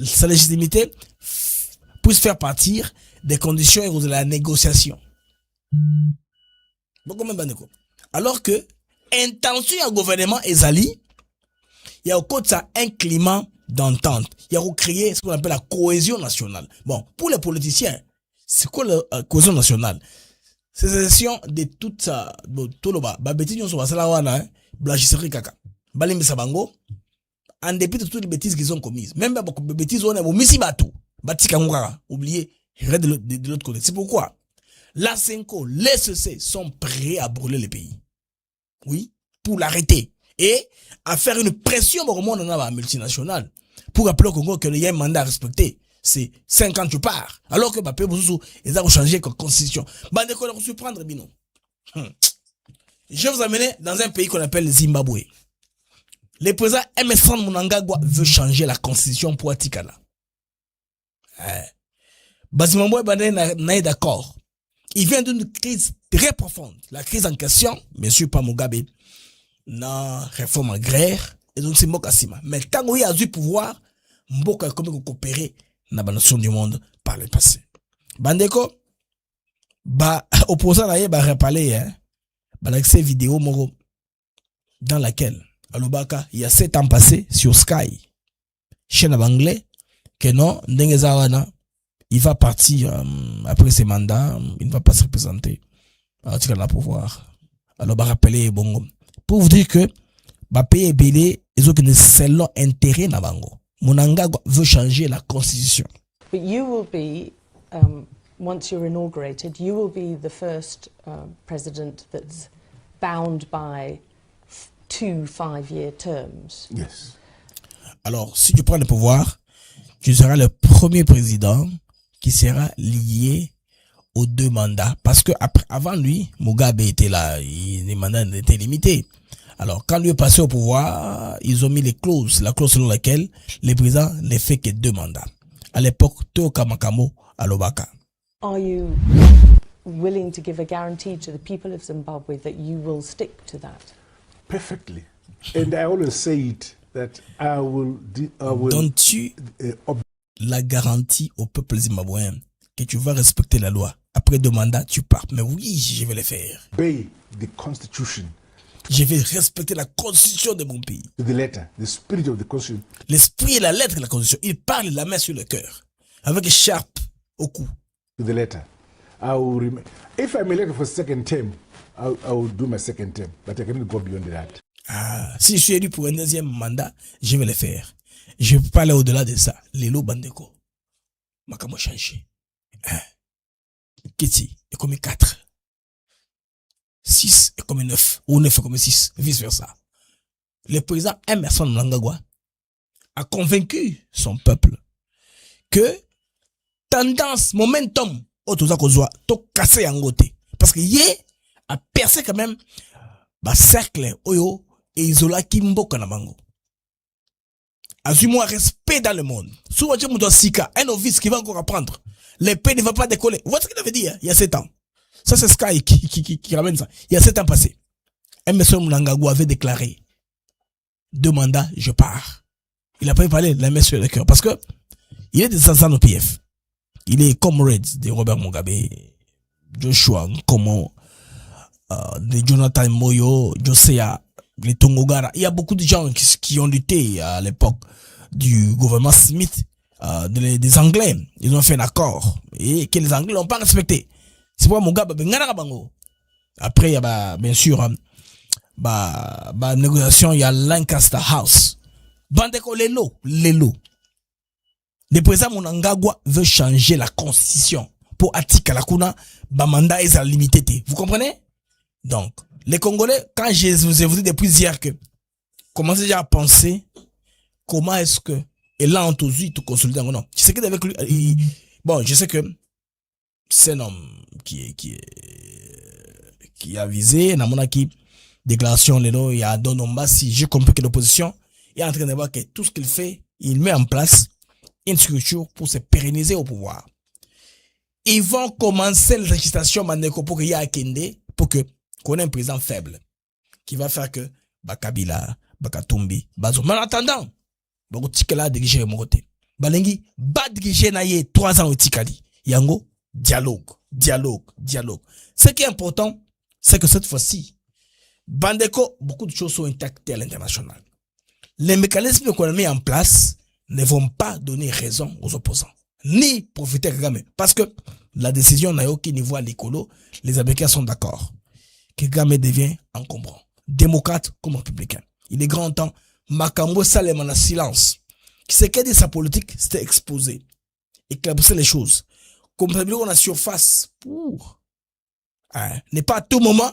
sa légitimité, puisse faire partir des conditions de la négociation. Alors que, intention au gouvernement Ezali, il y a au côté ça un climat d'entente. Il y a créé ce qu'on appelle la cohésion nationale. Bon, pour les politiciens, c'est quoi la cohésion nationale? C'est la gestion de toute ça, tout le bas. Bêtises, on se va là, blagisserie caca. Balim Sabango, en dépit de toutes les bêtises qu'ils ont commises. Même beaucoup de bêtises, on a au Missibatu, Batika oublié, de l'autre côté. C'est pourquoi la Senko, les SEC sont prêts à brûler le pays. Oui, pour l'arrêter. Et à faire une pression au monde dans la multinationale. Pour rappeler au Congo qu'il y a un mandat à respecter. C'est 5 ans tu pars. Alors que Bapé Bouzou, ils ont changé comme constitution. Bande qu'on a surprendre, Bino. Je vais vous amener dans un pays qu'on appelle le Zimbabwe. Le président Emerson Mnangagwa veut changer la constitution pour Atikana. Bazimambo n'est d'accord. Il vient d'une crise très profonde. La crise en question, bien sûr, pas Mugabe, na réforme agraire, et donc c'est Mokasima. Mais tant qu'il y a du pouvoir, Mboka a comme coopérer dans la nation du monde par le passé. Bandeko, opposant à yé, reparler, hein, l'accès vidéo, moro, dans laquelle, à l'Obaka, il y a 7 ans passés sur Sky, chaîne anglais, que non, Ndengezawana, il va partir après ses mandats, il ne va pas se représenter. Alors, tu vas pouvoir. Alors, bah, rappeler, bon, pour vous dire que, bah, payer belé, ils ont que selon intérêt na bango. Mnangagwa veut changer la constitution. But you will be, once you're inaugurated, you will be the first president that's bound by 2 5-year terms. Yes. Alors, si tu prends le pouvoir, tu seras le premier président qui sera lié aux 2 mandats. Parce que avant lui, Mugabe était là, les mandats étaient limités. Alors, quand lui est passé au pouvoir, ils ont mis la clause selon laquelle le président ne fait que 2 mandats. À l'époque, Toka Makamo à Lobaka. Are you willing to give a guarantee to the people of Zimbabwe that you will stick to that? Perfectly. And I always say it, that I will donnes-tu la garantie au peuple zimbabwéen que tu vas respecter la loi? Après 2 mandats, tu pars. Mais oui, je vais le faire. Obey the constitution. Je vais respecter la constitution de mon pays. The letter, the spirit of the constitution. L'esprit et la lettre de la constitution. Il parle la main sur le cœur. Avec écharpe au cou. The letter. I will if I'm elected for 2nd term, I will do my 2nd term. But I cannot go beyond that. Ah, si je suis élu pour un 2e mandat, je vais le faire. Je ne peux pas aller au-delà de ça. Lelo Bandeko. Makamo changé. Kiti est comme 4. 6 est comme 9. Ou 9 est comme 6. Vice versa. Le président Emerson Mnangagwa a convaincu son peuple que tendance, momentum, to casser en côté. Parce que yé a percé quand même, cercle, oyo, et isola kimbo kanabango. Assume-moi respect dans le monde. Souvent, tu me dois sika, un novice qui va encore apprendre. L'épée ne va pas décoller. Vous voyez ce qu'il avait dit, hein? Il y a 7 ans. Ça, c'est Sky qui ramène ça. Il y a 7 ans passés. Emerson Mnangagwa avait déclaré 2 mandats, je pars. Il n'a pas parlé de la main sur le cœur. Parce que, il est des anciens au PF. Il est comrade de Robert Mugabe, Joshua Nkomo, de Jonathan Moyo, Josiah, les Tongogara. Il y a beaucoup de gens qui ont lutté à l'époque du gouvernement Smith, des Anglais. Ils ont fait un accord et que les Anglais n'ont pas respecté. C'est pourquoi Mugabe bango. Après, il y a bien sûr négociation, il y a Lancaster House. Bandeko lelo. Le président Mnangagwa veut changer la constitution pour Atika Lakuna, mandat est limité. Vous comprenez? Donc, les Congolais, quand je vous ai dit depuis hier que commencez déjà à penser comment est-ce que et là on tout consolider non. Je sais que avec lui bon, je sais que c'est un homme qui a visé, qui déclaration, il y a Donomba, si j'ai compris que l'opposition est en train de voir que tout ce qu'il fait, il met en place une structure pour se pérenniser au pouvoir. Ils vont commencer les législations pour qu'il y ait Akende, pour qu'on ait un président faible, qui va faire que Bakabila, Bakatumbi, Bazo. Mais en attendant, Bakotikela diriger mon côté. Balengi, ba diriger naye 3 ans au Tikali. Yango, dialogue. Ce qui est important, c'est que cette fois-ci, Bandeko, beaucoup de choses sont intactes à l'international. Les mécanismes qu'on a mis en place ne vont pas donner raison aux opposants, ni profiter à Kagame. Parce que la décision n'a aucun niveau à l'écolo, les Américains sont d'accord. Kagame devient encombrant. Démocrate comme républicain. Il est grand temps, Makambo Salem en silence. Qui sait qu'elle dit sa politique, c'était exposé. Éclabousser les choses. Comme ça, on a surface pour. N'est pas à tout moment.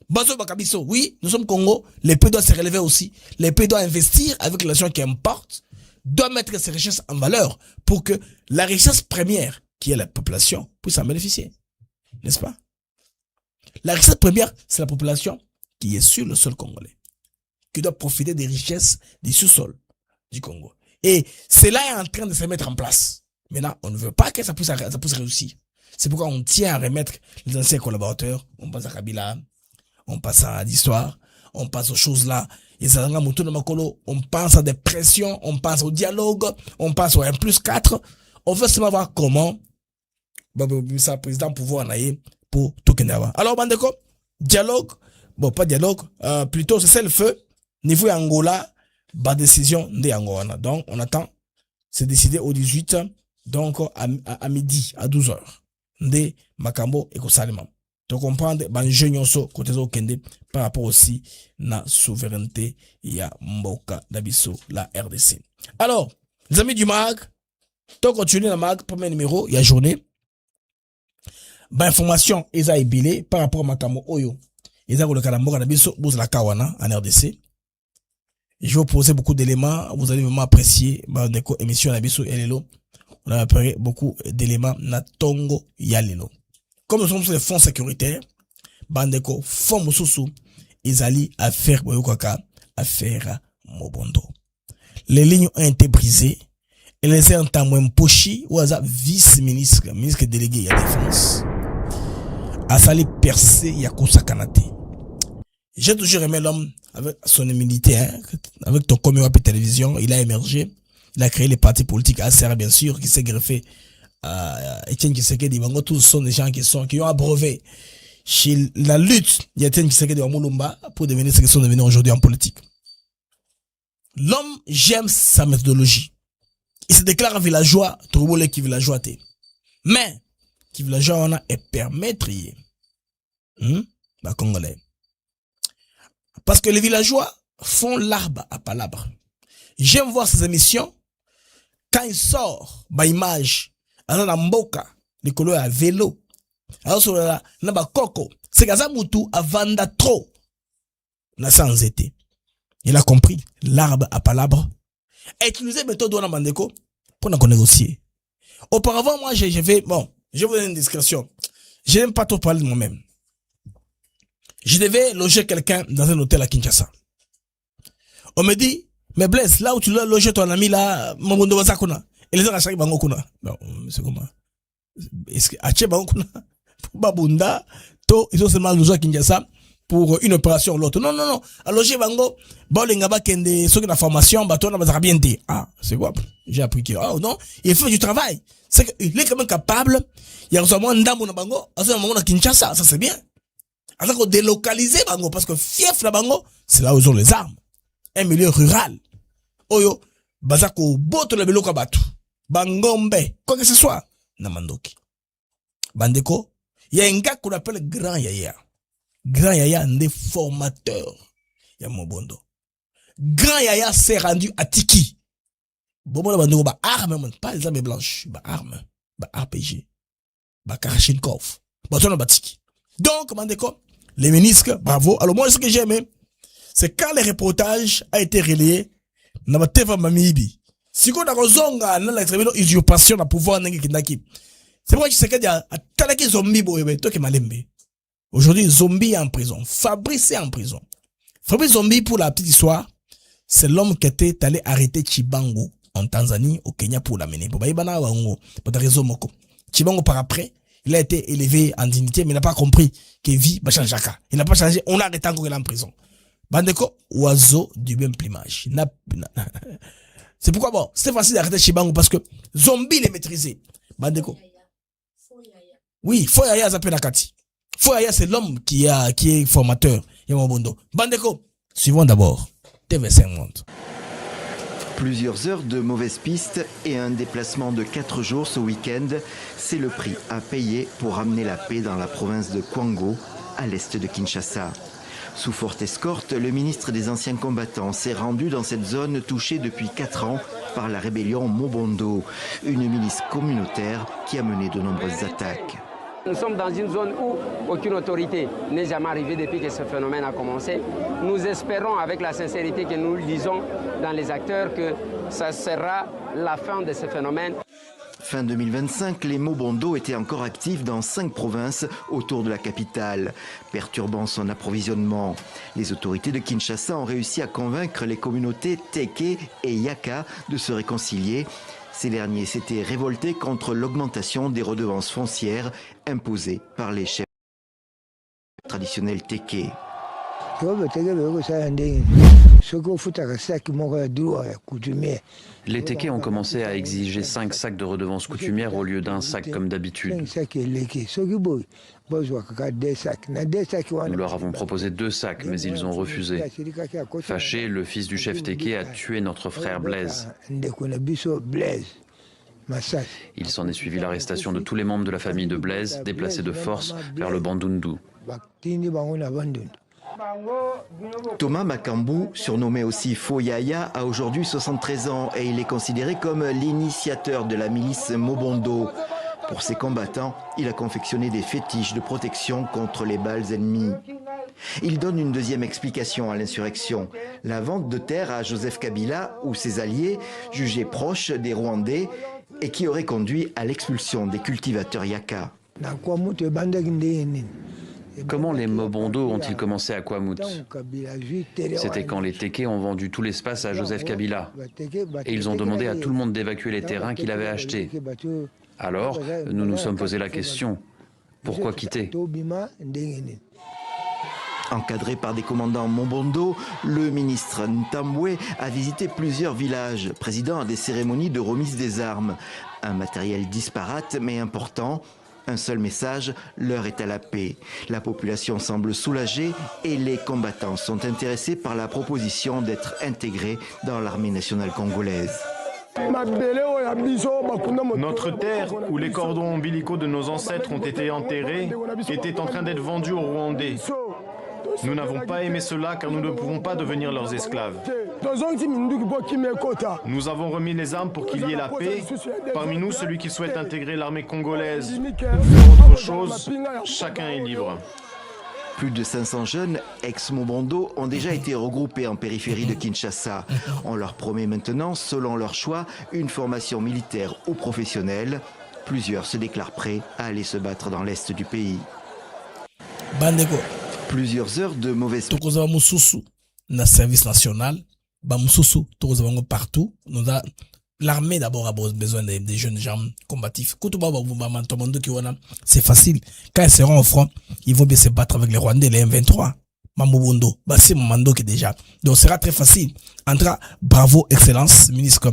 Bazo Bakabiso, oui, nous sommes Congo. Les pays doivent se relever aussi. Les pays doivent investir avec les nations qui importent, doivent mettre ces richesses en valeur pour que la richesse première, qui est la population, puisse en bénéficier. N'est-ce pas? La richesse première, c'est la population qui est sur le sol congolais, qui doit profiter des richesses du sous-sol du Congo. Et cela est en train de se mettre en place. Maintenant, on ne veut pas que ça puisse réussir. C'est pourquoi on tient à remettre les anciens collaborateurs. On passe à Kabila, on passe à l'histoire, on passe aux choses là. On pense à des pressions, on pense au dialogue, on pense au 1+4. On veut seulement voir comment le président pouvoir en aller pour tout Kenyawa. Alors, Bandeko, dialogue, bon, pas dialogue, plutôt c'est le feu. Niveau Angola, bas décision de Angola. Donc, on attend, c'est décidé au 18, donc à midi, à 12h. De Makambo et Kosalema. Donc, comprendre, banjeu nyonso, côté zo kende, par rapport aussi, na souveraineté, ya mboka, d'abisso, la RDC. Alors, les amis du MAG, donc, continue la MAG, premier numéro, il y a journée. Information, ils ont ébillé par rapport à Makambo Oyo. Ils ont le Kalamboka d'abisso, bouz la Kawana, en RDC. Je vais vous poser beaucoup d'éléments, vous allez vraiment apprécier, émission d'abisso, Elelo. On a préparé beaucoup d'éléments, na Tongo, Yalelo. Comme nous sommes sur les fonds sécuritaires, Bandeko, fonds Moussousou, ils allaient à faire Boyokaka, à faire Mobondo. Les lignes ont été brisées, et les entamouem Pochi, ou à vice-ministre, ministre délégué à la défense, a sali percé Yakusa Kanate. J'ai toujours aimé l'homme avec son humilité, avec ton communiqué télévision, il a émergé, il a créé les partis politiques ACR, bien sûr, qui s'est greffé Etienne Tshisekedi, tous sont des gens qui ont abreuvé chez la lutte d'Etienne Tshisekedi en Moulumba pour devenir ce qu'ils sont devenus aujourd'hui en politique. L'homme, j'aime sa méthodologie. Il se déclare villageois, trouble qui villageois t'es. Mais, qui villageois on a est permettrier. Congolais. Parce que les villageois font l'arbre à palabre. J'aime voir ces émissions quand il sort, image, alors la mboka, les couleurs à vélo, alors sur la coco, c'est Gazamutu à vanda trop, n'a sans été. Il a compris l'arbre à palabre. Et utiliser méthode de Mandeko pour nous négocier. Auparavant, moi, je vais vous donner une discrétion. Je n'aime pas trop parler de moi-même. Je devais loger quelqu'un dans un hôtel à Kinshasa. On me dit, mais Blaise, là où tu l'as logé ton ami là, Mamondo Wazakuna. Et les gens à chaque bango kuna. Non, c'est comment? Est-ce que, à bango kuna? Pour Babunda, ils ont seulement logé à Kinshasa pour une opération ou l'autre. Non, non, non. À loger bango, l'engaba kende, ceux qui ont la formation, bateau, n'a bien dit. Ah, c'est quoi? J'ai appris que, oh non, il fait du travail. C'est qu'il est quand même capable. Il y a seulement un dame bango, à ce moment à Kinshasa, ça c'est bien. Alors qu'on délocaliser bango, parce que fief la bango, c'est là où ils ont les armes. Un milieu rural. Oyo, bazako, boto le beloka batu. Bangombe, quoi que ce soit, Namandoki. Bandeko, il y a un gars qu'on appelle Grand Yaya. Grand Yaya, un des formateurs. Il y a Mobondo. Grand Yaya s'est rendu à Tiki. Bobo Bandeko, bah arme, pas les armes blanches, bah arme, bah RPG, bah Karachnikov, bah ton bah Tiki. Donc, Bandeko, les ministres, bravo. Alors moi, ce que j'aime, c'est quand le reportage a été relayé, Namateva Mamibi. Si on a raison, on a usurpation de pouvoir, C'est pourquoi Tshisekedi a talaki zombie boyebe, toi qui malembe. Aujourd'hui, Zombie est en prison. Fabrice est en prison. Fabrice Zombie, pour la petite histoire, c'est l'homme qui était allé arrêter Chibango en Tanzanie, au Kenya pour l'amener. Pour des raisons moko. Chibango par après, il a été élevé en dignité, mais il n'a pas compris que vie va changer. Il n'a pas changé, on l'a arrêté encore il est en prison. Bandeko, oiseau du même plumage. C'est pourquoi bon, c'était facile d'arrêter Chibango parce que Zombie les maîtrisait. Bandeko. Oui, Foyaya s'appelle Nakati. Foyaya, c'est l'homme qui est formateur. Bandeko, suivons d'abord TV5 Monde. Plusieurs heures de mauvaises pistes et un déplacement de 4 jours ce week-end, c'est le prix à payer pour ramener la paix dans la province de Kwango, à l'est de Kinshasa. Sous forte escorte, le ministre des Anciens Combattants s'est rendu dans cette zone touchée depuis 4 ans par la rébellion Mobondo, une milice communautaire qui a mené de nombreuses attaques. Nous sommes dans une zone où aucune autorité n'est jamais arrivée depuis que ce phénomène a commencé. Nous espérons, avec la sincérité que nous lisons dans les acteurs, que ça sera la fin de ce phénomène. Fin 2025, les Mobondo étaient encore actifs dans 5 provinces autour de la capitale, perturbant son approvisionnement. Les autorités de Kinshasa ont réussi à convaincre les communautés Teke et Yaka de se réconcilier. Ces derniers s'étaient révoltés contre l'augmentation des redevances foncières imposées par les chefs traditionnels Teke. Les Tékés ont commencé à exiger 5 sacs de redevances coutumières au lieu d'un sac comme d'habitude. Nous leur avons proposé 2 sacs, mais ils ont refusé. Fâché, le fils du chef Téké a tué notre frère Blaise. Il s'en est suivi l'arrestation de tous les membres de la famille de Blaise, déplacés de force vers le Bandundu. Thomas Makambu, surnommé aussi Foyaya, a aujourd'hui 73 ans et il est considéré comme l'initiateur de la milice Mobondo. Pour ses combattants, il a confectionné des fétiches de protection contre les balles ennemies. Il donne une deuxième explication à l'insurrection, la vente de terre à Joseph Kabila ou ses alliés, jugés proches des Rwandais et qui aurait conduit à l'expulsion des cultivateurs Yaka. Comment les Mobondo ont-ils commencé à Kwamut? C'était quand les Tékés ont vendu tout l'espace à Joseph Kabila. Et ils ont demandé à tout le monde d'évacuer les terrains qu'il avait achetés. Alors, nous nous sommes posé la question, pourquoi quitter? Encadré par des commandants Mobondo, le ministre Ntambwe a visité plusieurs villages, présidant à des cérémonies de remise des armes. Un matériel disparate mais important. Un seul message, l'heure est à la paix. La population semble soulagée et les combattants sont intéressés par la proposition d'être intégrés dans l'armée nationale congolaise. Notre terre, où les cordons ombilicaux de nos ancêtres ont été enterrés, était en train d'être vendue aux Rwandais. Nous n'avons pas aimé cela car nous ne pouvons pas devenir leurs esclaves. Nous avons remis les armes pour qu'il y ait la paix. Parmi nous, celui qui souhaite intégrer l'armée congolaise ou faire autre chose, chacun est libre. Plus de 500 jeunes ex-Mobondo ont déjà été regroupés en périphérie de Kinshasa. On leur promet maintenant, selon leur choix, une formation militaire ou professionnelle. Plusieurs se déclarent prêts à aller se battre dans l'est du pays. Bandeko. Plusieurs heures de mauvaise... Tokozaba mususu na service national, ba mususu tokozaba ngo partout. L'armée d'abord a besoin des jeunes gens combatifs. C'est facile. Quand ils seront au front, ils vont bien se battre avec les Rwandais, les M23. Mamobondo, c'est Mamando qui est déjà. Donc, ce sera très facile. Andra, bravo, excellence, ministre.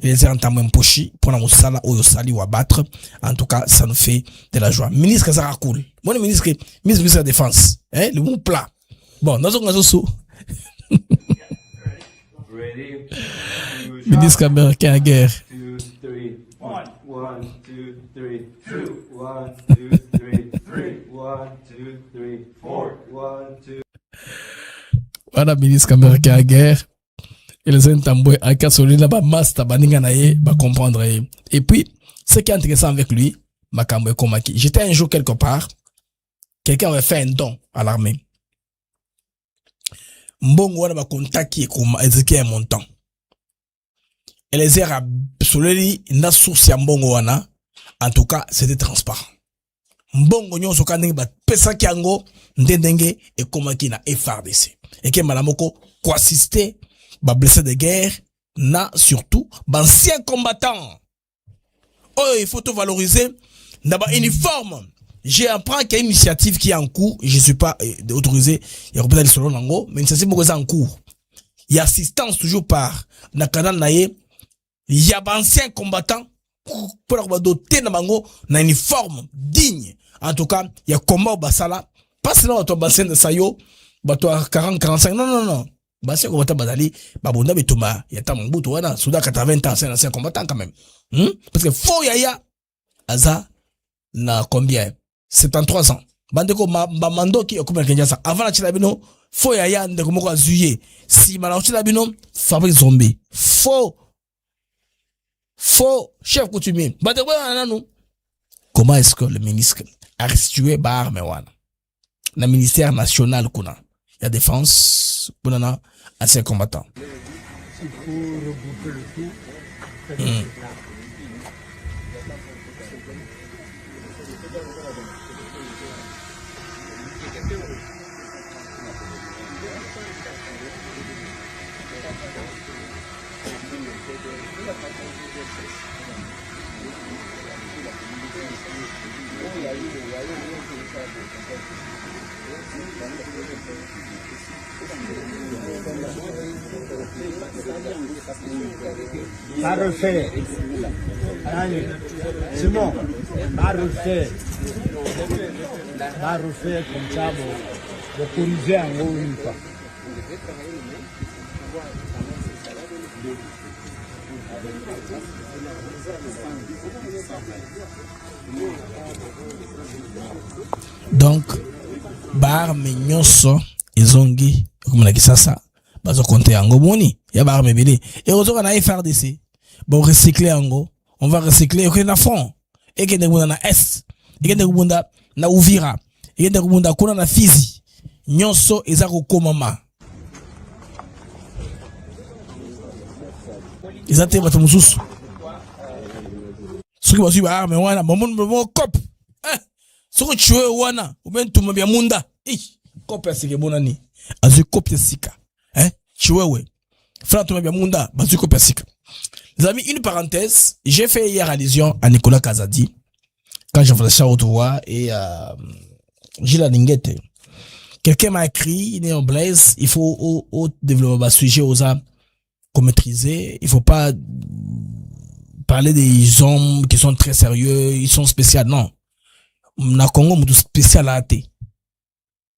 Les Antamempochi, pour la Moussala, ou Yosali, ou abattre. En tout cas, ça nous fait de la joie. Ministre, ça sera cool. Bon, le ministre de la Défense. Hein, le bon plat. Bon, nous avons sous. Ministre américain à guerre. 1, 2, 3, 2, 1, 2, 3, 1, 2, 3, 4, 1, 2. Voilà, ministre américain à guerre. Et les Ntambwe, à Kassoli, là-bas, master, baninga naye, va comprendre. Et puis, ce qui est intéressant avec lui, Makambo Komaki, j'étais un jour quelque part, quelqu'un avait fait un don à l'armée. Mbongo, on va contacter Ezekiel Montant. Et les airs à Soleli, na source ya mbongo wana, En tout cas, c'était transparent. Mbongo nyonso kanenge ba pesa kiango ndendenge et komaki na FARDC. Et que malamoko ko assister ba blessé de guerre na surtout d'anciens combattants. Oh, il faut tout valoriser. D'abord uniforme. J'ai appris qu'il y a une initiative qui est en cours. Je ne suis pas autorisé. Il y a peut-être le salon nango, mais l'initiative est en cours. Il y a assistance toujours par na canal naye. Il y a d'anciens combattants pour doter na bango na uniforme digne. En tout cas, il y a combat au basala. Pas seulement au bassin de Sayo, bateau à 40-45. Non. Bassin combattant badali, babonda betoma. Il y a tamambutu wana, souda 80 ans, c'est un ancien combattant quand même. Parce que faux yaya, aza, na combien? 73 ans. Bandeko mando ki okuma Kinshasa. Avant la chilabino, faux yaya ndeko moko azuye. Si mala chilabino, Fabrice Zombie. Faux chef coutumier. Bandeko nananu. Comment est-ce que le ministre a restitué Bar Mewana? Le ministère national kuna. Il y a défense, kuna ancien combattant. Il faut regrouper le tout. À refaire. Simon, à refaire. À refaire comme ça, pour corriger en haut une fois. Donc, bar me nyonso ezongi comme na kisasa bazo compter yango boni ya bar me bele et ozoka na FARDC bon recycler yango on va recycler ok na front et que ndebunda na est et que ndebunda na Uvira et que ndebunda kuna na Fizi nyonso ezako komama ezate bato mususu soki basu ba arme wana mon cop soko chwe wana ubentuma bya munda copia sike bonani azu copia sika chwewe frère tuma bya munda bazu copia sika. Les amis, une parenthèse, j'ai fait hier allusion à Nicolas Kazadi quand j'ai fait le show voix et Gilles Linguette. Quelqu'un m'a écrit, il est en blaze, il faut au développer un sujet aux âmes qu'on maîtriser, il faut pas parler des hommes qui sont très sérieux, ils sont spéciaux, non. Na Congo mutu spécial à té.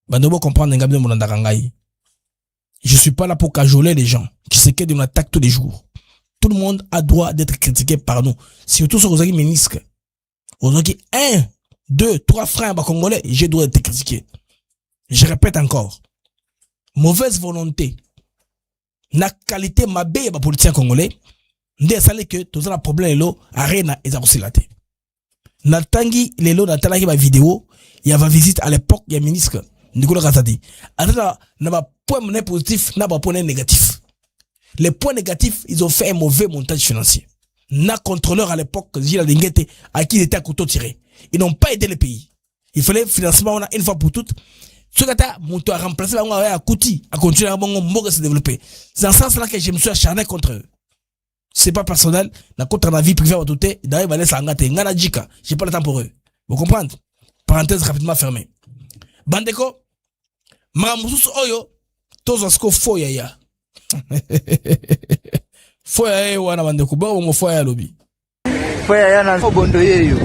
Bandobo comprendre ngabe mon ndakangai. Je suis pas là pour cajoler les gens qui se quittent de l'attaque tous les jours. Tout le monde a droit d'être critiqué par nous. Surtout sur les ministres. Aujourd'hui 1, 2, 3 frères congolais, j'ai droit d'être critiqué. Je répète encore. Mauvaise volonté. Na qualité mabé ba politicien congolais. Ndé salé que tous la problème lo arena et zarosilate. Natangi lelo natalaki ba vidéo, il y avait visite à l'époque, il y a ministre Nicolas Kazadi. Alors na ba point positif, na ba point négatif. Les points négatifs, ils ont fait un mauvais montage financier. Na contrôleur à l'époque, Gilles Linguette, à qui il était à couteau tiré. Ils n'ont pas aidé le pays. Il fallait financement une fois pour toutes. Ce gars a remplacé à Kouti, à continuer à se développer. C'est dans ce sens-là que je me suis acharné contre eux. C'est pas personnel, na contre la vie privée à tout et d'ailleurs va laisser engagé ngana djika, j'ai pas le temps pour eux. Vous comprenez? Parenthèse rapidement fermée. Bandeko Mamusus oyo tozo sko foya ya. Foya wana bandeko ba mo foya lobi. Foya ya na bondo yeyo.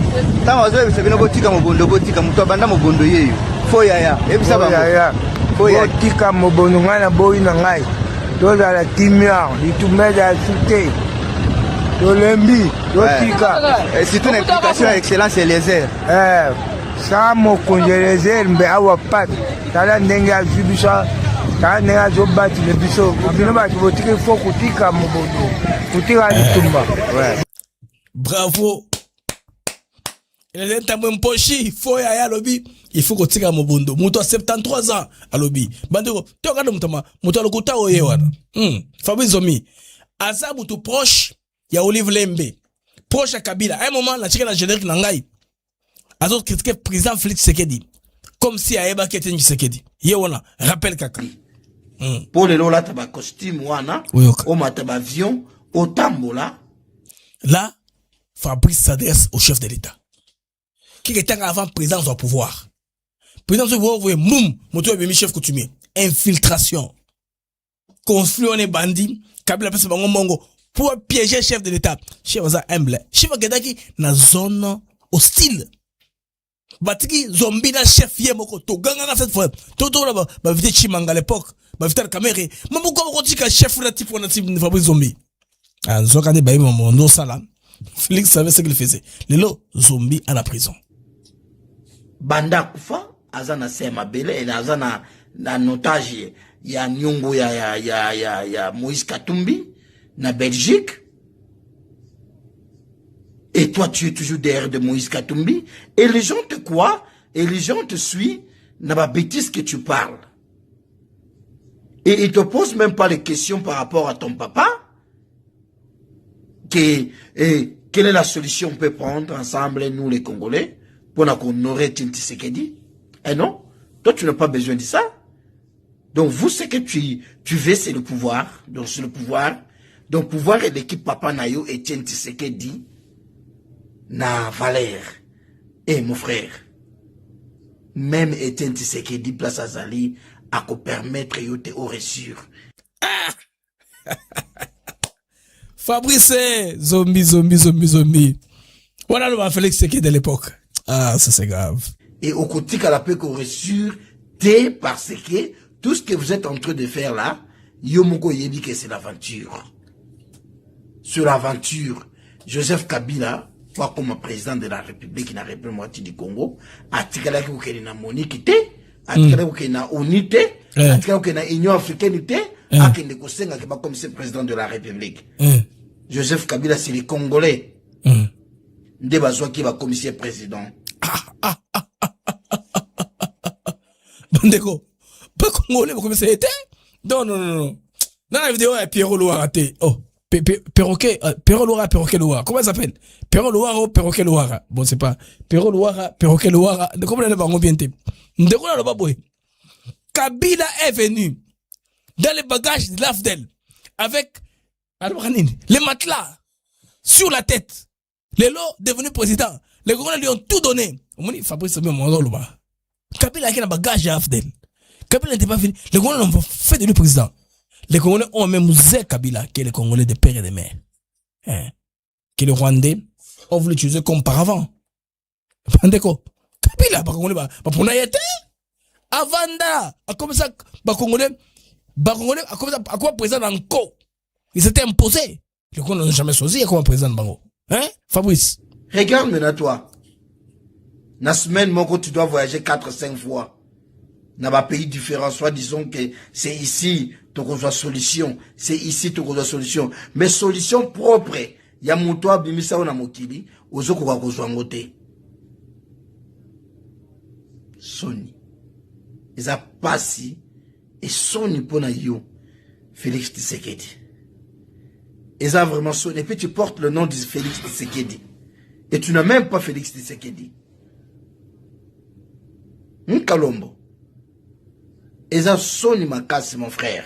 Tama wazo bisebino botika mo bondo botika muto banda mo bondo yeyo. Foya ya. Ebisa ba ya. Foya botika mo bondo ngana boyi na ngai. Toza la timia, litumeza sute. Tolembi, dotika. C'est une implication excellente c'est les airs. Ça mo kongeleze mbe awa pat. Tala ndenge azubisa. Tala ndenge azobati le biso. Bino ba botika il faut kutika mo bondo. Kutika litumba. Ouais. Bravo. Il est un peu pochi, faut y aller à lobby. Il faut que tu aies mon bondo. Mouto 73 ans à lobby. Bandeko, tu regardes moutama. Mouto le kota oye wana. Fabrice Zomi. Asa mouto proche, ya Olive Lembe. proche à Kabila. À un moment, la la générique Nangaï. A d'autres critiquer le président Félix Tshisekedi. Comme si Aeba qui était Tshisekedi. Yéwana, rappelle Kaka. Pour les lola taba costume wana, au mataba avion, au tambola. Là, Fabrice s'adresse au chef de l'État. Qui était avant président au pouvoir. Président au pouvoir, vous voyez, moum, moto et chef coutumier. Infiltration. Conflit, on est bandit. Kabila passe bango mongo. Pour piéger chef de l'État. Chef Aza humble. Chef Gedaki, na zone hostile. Batiki zombie na chef yemoko to ganga cette fois to là ba vite Chimanga à l'époque ba vite Kamere mais pourquoi on dit que chef na type on a type Fabrice zombie ah zokane ba mon no sala Félix savait ce qu'il faisait les lots zombie à la prison banda kufa azana sema bele et azana na notage ya nyongo ya Moïse Katumbi na Belgique. Et toi, tu es toujours derrière de Moïse Katumbi. Et les gens te croient, et les gens te suivent dans la bêtise que tu parles. Et ils te posent même pas les questions par rapport à ton papa. Quelle est la solution qu'on peut prendre ensemble, nous les Congolais, pour qu'on aurait Tshisekedi? Eh non, toi tu n'as pas besoin de ça. Donc vous, ce que tu veux, c'est le pouvoir. Donc c'est le pouvoir. Donc pouvoir et l'équipe Papa Nayo et Tshisekedi. Na Valère et mon frère même Etienne Tshisekedi place Azali à ko permettre yote au reçu. Fabrice zombie voilà le Félix Tshisekedi de l'époque. Ah ça c'est grave. Et au côté qu'à la paix qu'on reçu t'es parce que tout ce que vous êtes en train de faire là yomoko yebi que c'est l'aventure. Sur l'aventure Joseph Kabila comme président de la République na République du Congo, atikala ki ukeni na Monique te, atikala ki ukeni na ONU te, atikala ki ukeni na Union Africaine te, akende kosenga ki ba comme c'est président de la République. Joseph Kabila c'est les Congolais. Nde bazwa ki ba commissaire président. Bandeko, pas Congolais ba commissaire était? Non. Dans la vidéo il y a Pierrot Loire té. Oh. Perroquet Loira, Perroquet Loira. Comment ça s'appelle? Perro Loira ou Perroquet Loira? Bon, c'est pas. Perro Loira, Perroquet Loira. De comment on va bien te? De quoi on va boire? Kabila est venu dans les bagages de l'Afdel avec les matelas sur la tête. Les lots devenu président. Les Congolais lui ont tout donné. On dit Fabrice Kabila qui a un bagage de l'Afdel. Kabila n'était pas venu. Les Congolais l'ont fait de lui président. Les Congolais ont même Zé Kabila, qui est le Congolais de père et de mère. Qui est le Rwandais, ont voulu l'utiliser comme par avant. Bandeko. Kabila, pas Congolais, pas pour n'ayete. Avanda, comme ça, pas Congolais, à quoi président Nanko? Il s'était imposé. Les Congolais n'ont jamais choisi comme président Bango. Fabrice? Regarde maintenant toi. La semaine, mon tu dois voyager 4-5 fois. Dans un pays différent, soit disons que c'est ici tu reçois solution, c'est ici tu reçois solution, mais solution propre. Ya mutoa bimisa ona mokili, ozoko kwa kozwa ngote. Soni. Eza pasi et soni pona yo Félix Tshisekedi. Eza vraiment soni et puis tu portes le nom de Félix Tshisekedi. Et tu n'as même pas Félix Tshisekedi. Nkalombo. Eza soni makasi mon frère.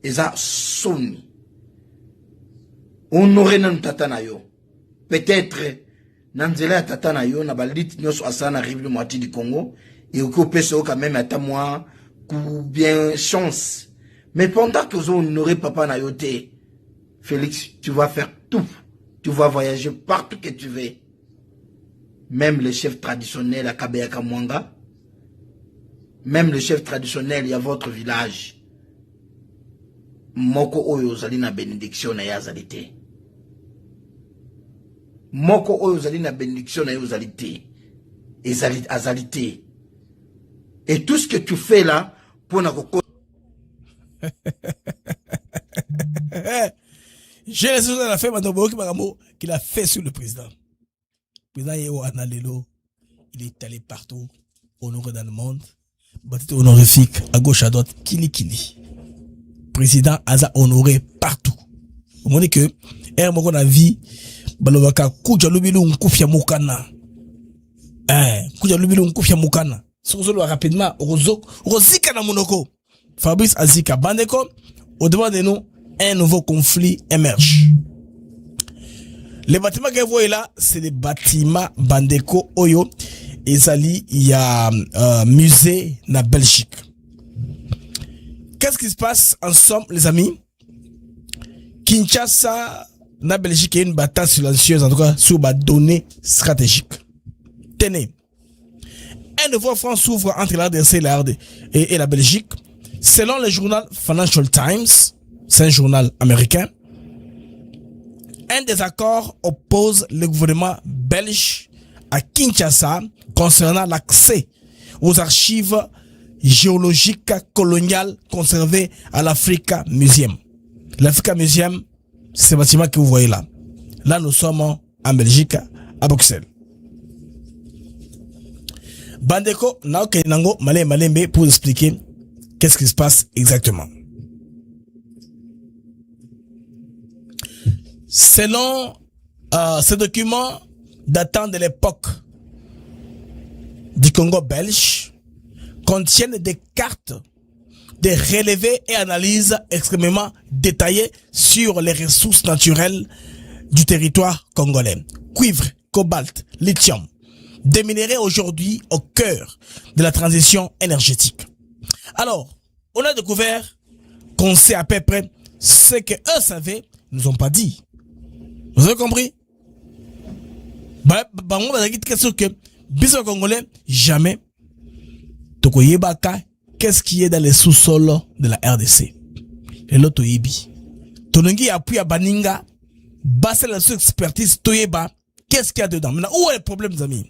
Eza soni. Honoré nan tata na yo. Peut-être nanzela ya tata na yo na balit nyoso asana rive de moitié du Congo et au peso quand même ata moi ou bien chance. Mais pendant que vous honorez papa na yo te, Félix, tu vas faire tout. Tu vas voyager partout que tu veux. Même les chefs traditionnels à Kabeyaka Mwanga, même les chefs traditionnels, il y a votre village. Moko oyo zali na bénédiction na yazalité. Moko oyo zali na bénédiction na yazalité. Et azalité. Et tout ce que tu fais là, pour na koko. J'ai la chose à la fin, qu'il a fait sur le président. Le président Yewana Lelo, il est allé partout, honoré dans le monde, baptisé honorifique, à gauche, à droite, kili. Président Aza honoré partout. Vous voyez que, moko na vie balobaka kuja lubilu nkufya mukana kuja lubilu nkufya mukana sokolo rapidement rozika na monoko. Fabrice Azika Bandeko, au-devant de nous, un nouveau conflit émerge. Les bâtiments que vous voyez là, c'est des bâtiments Bandeko Oyo. Et Zali, il y a musée na Belgique. Qu'est-ce qui se passe en somme, les amis? Kinshasa, na Belgique, il y a une bataille silencieuse, en tout cas, sur ma donnée stratégique. Tenez. Un nouveau front s'ouvre entre la RDC et la Belgique. Selon le journal Financial Times, c'est un journal américain, un désaccord oppose le gouvernement belge à Kinshasa concernant l'accès aux archives géologiques coloniales conservées à l'Africa Museum. L'Africa Museum, c'est ce bâtiment que vous voyez là. Là, nous sommes en Belgique, à Bruxelles. Bandeko, Naoke Nango, Malembe, pour expliquer qu'est-ce qui se passe exactement. Selon ce document datant de l'époque du Congo belge, contiennent des cartes, des relevés et analyses extrêmement détaillées sur les ressources naturelles du territoire congolais. Cuivre, cobalt, lithium, des minéraux aujourd'hui au cœur de la transition énergétique. Alors, on a découvert qu'on sait à peu près ce que eux savaient, nous ont pas dit. Vous avez compris? On va dire que Biso Congolais, jamais. Tokoyebaka, qu'est-ce qui est dans les sous-sols de la RDC? Et l'autre Ibi. Tonongi appuie à Baninga, basse la sous-expertise, Toyeba, qu'est-ce qu'il y a dedans? Maintenant, où est le problème, les amis?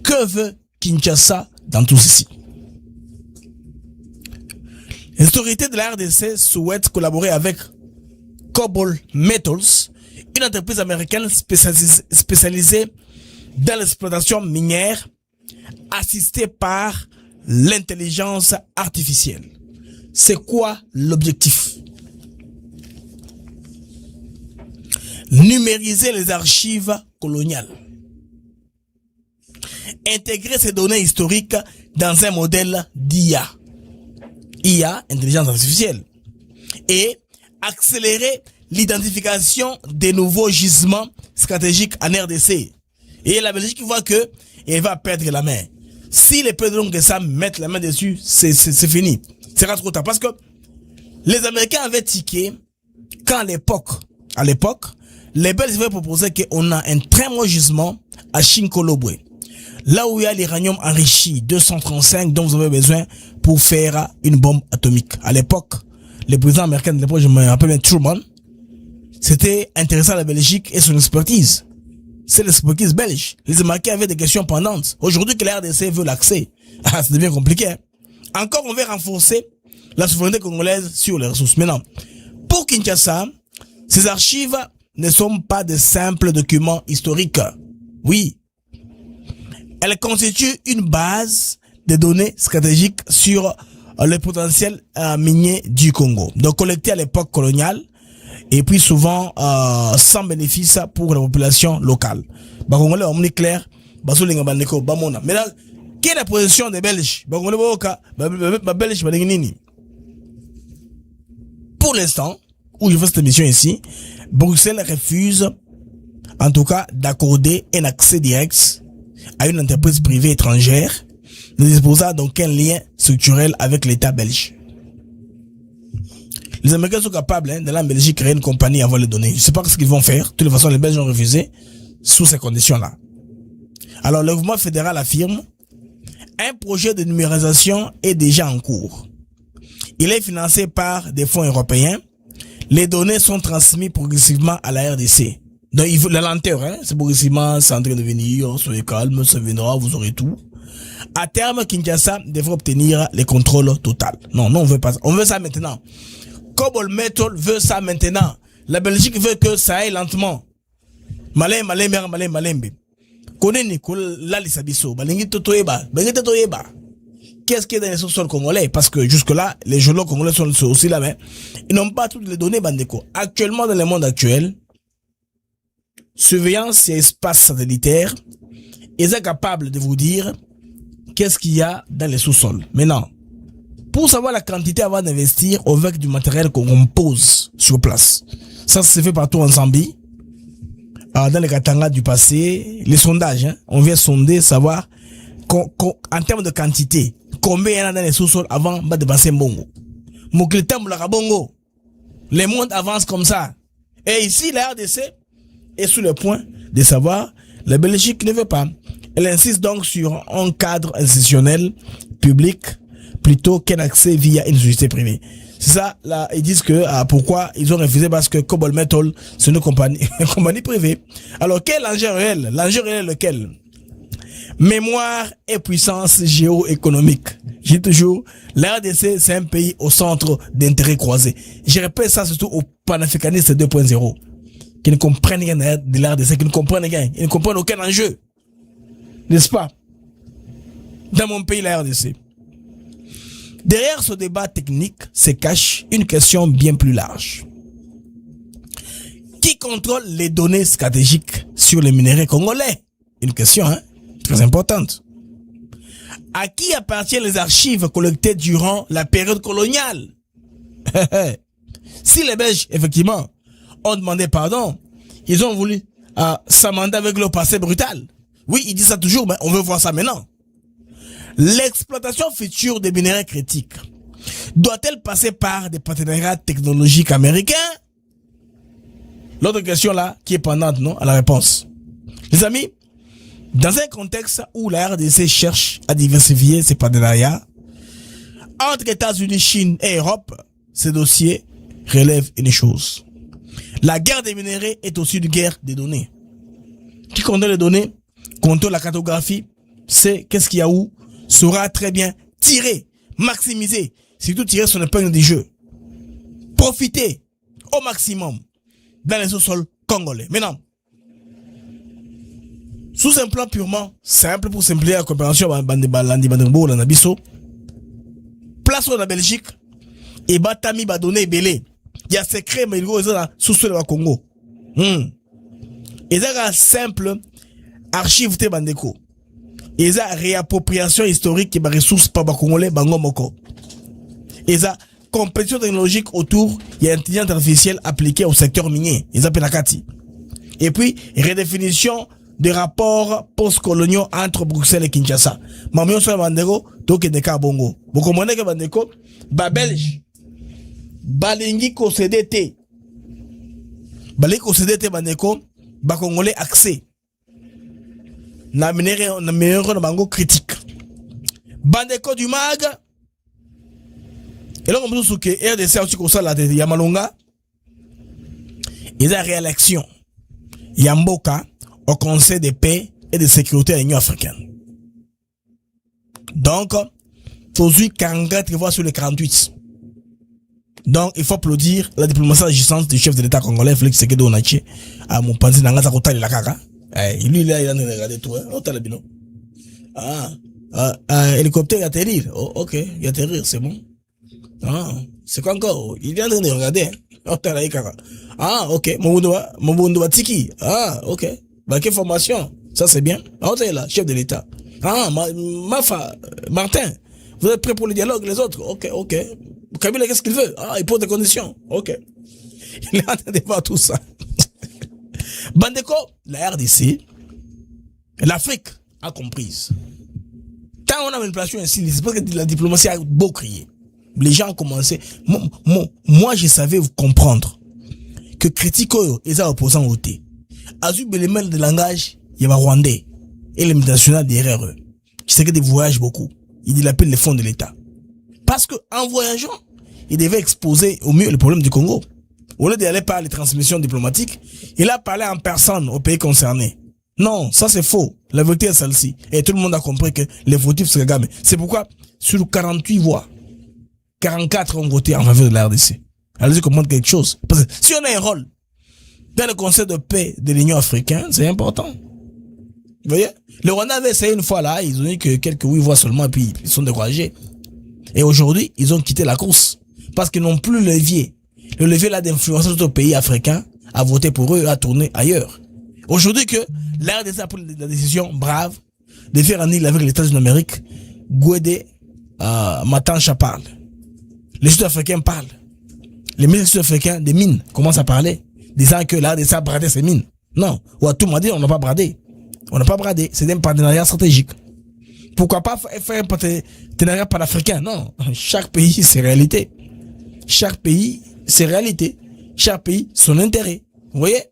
Que veut Kinshasa dans tout ceci? Les autorités de la RDC souhaitent collaborer avec Cobalt Metals, une entreprise américaine spécialisée dans l'exploitation minière, assistée par l'intelligence artificielle. C'est quoi l'objectif? Numériser les archives coloniales. Intégrer ces données historiques dans un modèle d'IA. IA, intelligence artificielle. Et accélérer l'identification des nouveaux gisements stratégiques en RDC. Et la Belgique voit que elle va perdre la main. Si les présidents de ça mettent la main dessus, c'est fini. C'est trop tard. Parce que les Américains avaient tiqué quand à l'époque, les Belges avaient proposé qu'on a un très bon gisement à Chinkolobwe. Là où il y a l'uranium enrichi 235 dont vous avez besoin pour faire une bombe atomique. À l'époque, les présidents américains de l'époque, je me rappelle bien Truman, c'était intéressant à la Belgique et son expertise. C'est l'expertise belge. Les Américains avaient des questions pendantes. Aujourd'hui que la RDC veut l'accès, ça devient compliqué. Hein? Encore, on veut renforcer la souveraineté congolaise sur les ressources. Maintenant, pour Kinshasa, ces archives ne sont pas de simples documents historiques. Oui. Elles constituent une base de données stratégiques sur le potentiel minier du Congo. Donc collecté à l'époque coloniale et puis souvent sans bénéfice pour la population locale. Congolais omni clair, basolinga bandeko bamona. Mais là, quelle est la position des Belges? Belge nini? Pour l'instant, où je fais cette émission ici, Bruxelles refuse en tout cas d'accorder un accès direct à une entreprise privée étrangère ne disposant d'aucun lien structurel avec l'État belge. Les Américains sont capables de la Belgique créer une compagnie et avoir les données. Je ne sais pas ce qu'ils vont faire. De toute façon, les Belges ont refusé sous ces conditions-là. Alors, le gouvernement fédéral affirme un projet de numérisation est déjà en cours. Il est financé par des fonds européens. Les données sont transmises progressivement à la RDC. Donc, il faut la lenteur, hein. C'est progressivement, c'est en train de venir, soyez calme, ça viendra, vous aurez tout. À terme, Kinshasa devrait obtenir les contrôles total. Non, on veut pas ça. On veut ça maintenant. Cobalt Metal veut ça maintenant. La Belgique veut que ça aille lentement. Malembe. Koneni, lali sabiso, balingi totoyeba. Qu'est-ce qu'il y a dans les sous-sols congolais? Parce que jusque-là, les géologues congolais sont aussi là, mais ils n'ont pas toutes les données, bandeko. Actuellement, dans le monde actuel, surveillance et espace satellitaire, ils sont capables de vous dire qu'est-ce qu'il y a dans les sous-sols. Maintenant, pour savoir la quantité avant d'investir, on veut du matériel qu'on pose sur place. Ça se fait partout en Zambie. Dans les Katanga du passé, les sondages, hein, on vient sonder, savoir en termes de quantité, combien il y en a dans les sous-sols avant de dépenser bongo. Bongo. Le monde avance comme ça. Et ici, la RDC est sur le point de savoir, la Belgique ne veut pas. Elle insiste donc sur un cadre institutionnel public plutôt qu'un accès via une société privée. C'est ça, là, ils disent que pourquoi ils ont refusé, parce que Cobalt Metal, c'est une compagnie privée. Alors, quel enjeu réel? L'enjeu réel est lequel? Mémoire et puissance géoéconomique. J'ai toujours, la RDC, c'est un pays au centre d'intérêts croisés. Je répète ça surtout aux panafricanistes 2.0, qui ne comprennent rien de la RDC, qui ne comprennent rien, ils ne comprennent aucun enjeu. N'est-ce pas? Dans mon pays, la RDC. Derrière ce débat technique se cache une question bien plus large. Qui contrôle les données stratégiques sur les minéraux congolais? Une question, hein, très importante. À qui appartiennent les archives collectées durant la période coloniale? Si les Belges, effectivement, ont demandé pardon, ils ont voulu s'amender avec leur passé brutal. Oui, ils disent ça toujours, mais on veut voir ça maintenant. L'exploitation future des minéraux critiques doit-elle passer par des partenariats technologiques américains? L'autre question là, qui est pendante, non, à la réponse. Les amis, dans un contexte où la RDC cherche à diversifier ses partenariats entre États-Unis, Chine et Europe, ces dossiers relèvent une chose. La guerre des minéraux est aussi une guerre des données. Qui contrôle les données, contrôle la cartographie, sait qu'est-ce qu'il y a où, saura très bien tirer, maximiser, surtout tirer son épingle du jeu. Profiter au maximum dans les sous-sols congolais. Maintenant, sous un plan purement simple pour simplifier la coopération, place dans la Belgique, et Batami va donner belé. Il y a secret, mais il y a sous-sol au Congo. Et ça, simple archive te bandeko. Et ça, réappropriation historique qui est ressource par Congolais, Bangomoko. Et ça, compétition technologique autour, il y a intelligence artificielle appliquée au secteur minier. Et ça, Penakati. Et puis, redéfinition des rapports post-coloniaux entre Bruxelles et Kinshasa. Mamion sur Bandeko, donc Neka Bongo. Vous comprenez que Bandeko, Belge, Balingi ko CDT. Balingi ko CDT Bandeko, Congolais accès. Na minéraux na bango critique. Bandeko du mag. Et là on peut dire que RDC aussi comme ça la tête Yamalonga. Ils ont réélection. Yamboka au Conseil de paix et de sécurité de l'Union africaine. Donc, aujourd'hui 44 voix sur les 48. Donc, il faut applaudir la diplomatie agissante du chef de l'État congolais, Félix Tshisekedi Onaché, à mon panzi Nangasa Kotali la Kaka. Lui, là, il a regardé tout, hein. Hélicoptère, il atterrir. Oh, ok, il atterrir, c'est bon. C'est quoi encore? Il vient de regarder, hein. Ok, Mobundo Watiki. Ok. Bah, quelle formation? Ça, c'est bien. T'es là, chef de l'État. Martin. Vous êtes prêts pour le dialogue, les autres? Ok. Kabila, qu'est-ce qu'il veut? Il pose des conditions. Ok. Il est en train de voir tout ça. Bandeko, la RDC, l'Afrique a comprise. Tant on a une manipulation ainsi, c'est parce que la diplomatie a beau crier. Les gens ont commencé. Moi, je savais vous comprendre que critiquer les opposants au thé. Azu l'élément de langage, il y a Rwandais et les multinationales derrière eux. Qui sait que des voyages beaucoup. Il appelle les fonds de l'État. Parce que en voyageant, il devait exposer au mieux le problème du Congo. Au lieu d'aller par les transmissions diplomatiques, il a parlé en personne aux pays concernés. Non, ça c'est faux. La vérité est celle-ci. Et tout le monde a compris que les votifs c'est Kagame. C'est pourquoi, sur 48 voix, 44 ont voté en faveur de la RDC. Allez-y comprendre quelque chose. Parce que si on a un rôle dans le Conseil de paix de l'Union africaine, c'est important. Vous voyez? Le Rwanda avait essayé une fois là, ils ont dit que quelques 8 voix seulement, puis ils sont découragés. Et aujourd'hui, ils ont quitté la course. Parce qu'ils n'ont plus le levier. Le levier là d'influencer d'autres pays africains à voter pour eux, à tourner ailleurs. Aujourd'hui que la RDC a pris la décision brave de faire un île avec les États-Unis d'Amérique, Gwede Matancha parle. Les Sud-Africains parlent. Les ministres sud-africains des mines commencent à parler, disant que la RDC a bradé ses mines. Non, Ouattou m'a dit on n'a pas bradé. On n'a pas bradé, c'est un partenariat stratégique. Pourquoi pas faire un partenariat panafricain? Non, chaque pays c'est réalité. Chaque pays c'est réalité. Chaque pays son intérêt. Vous voyez?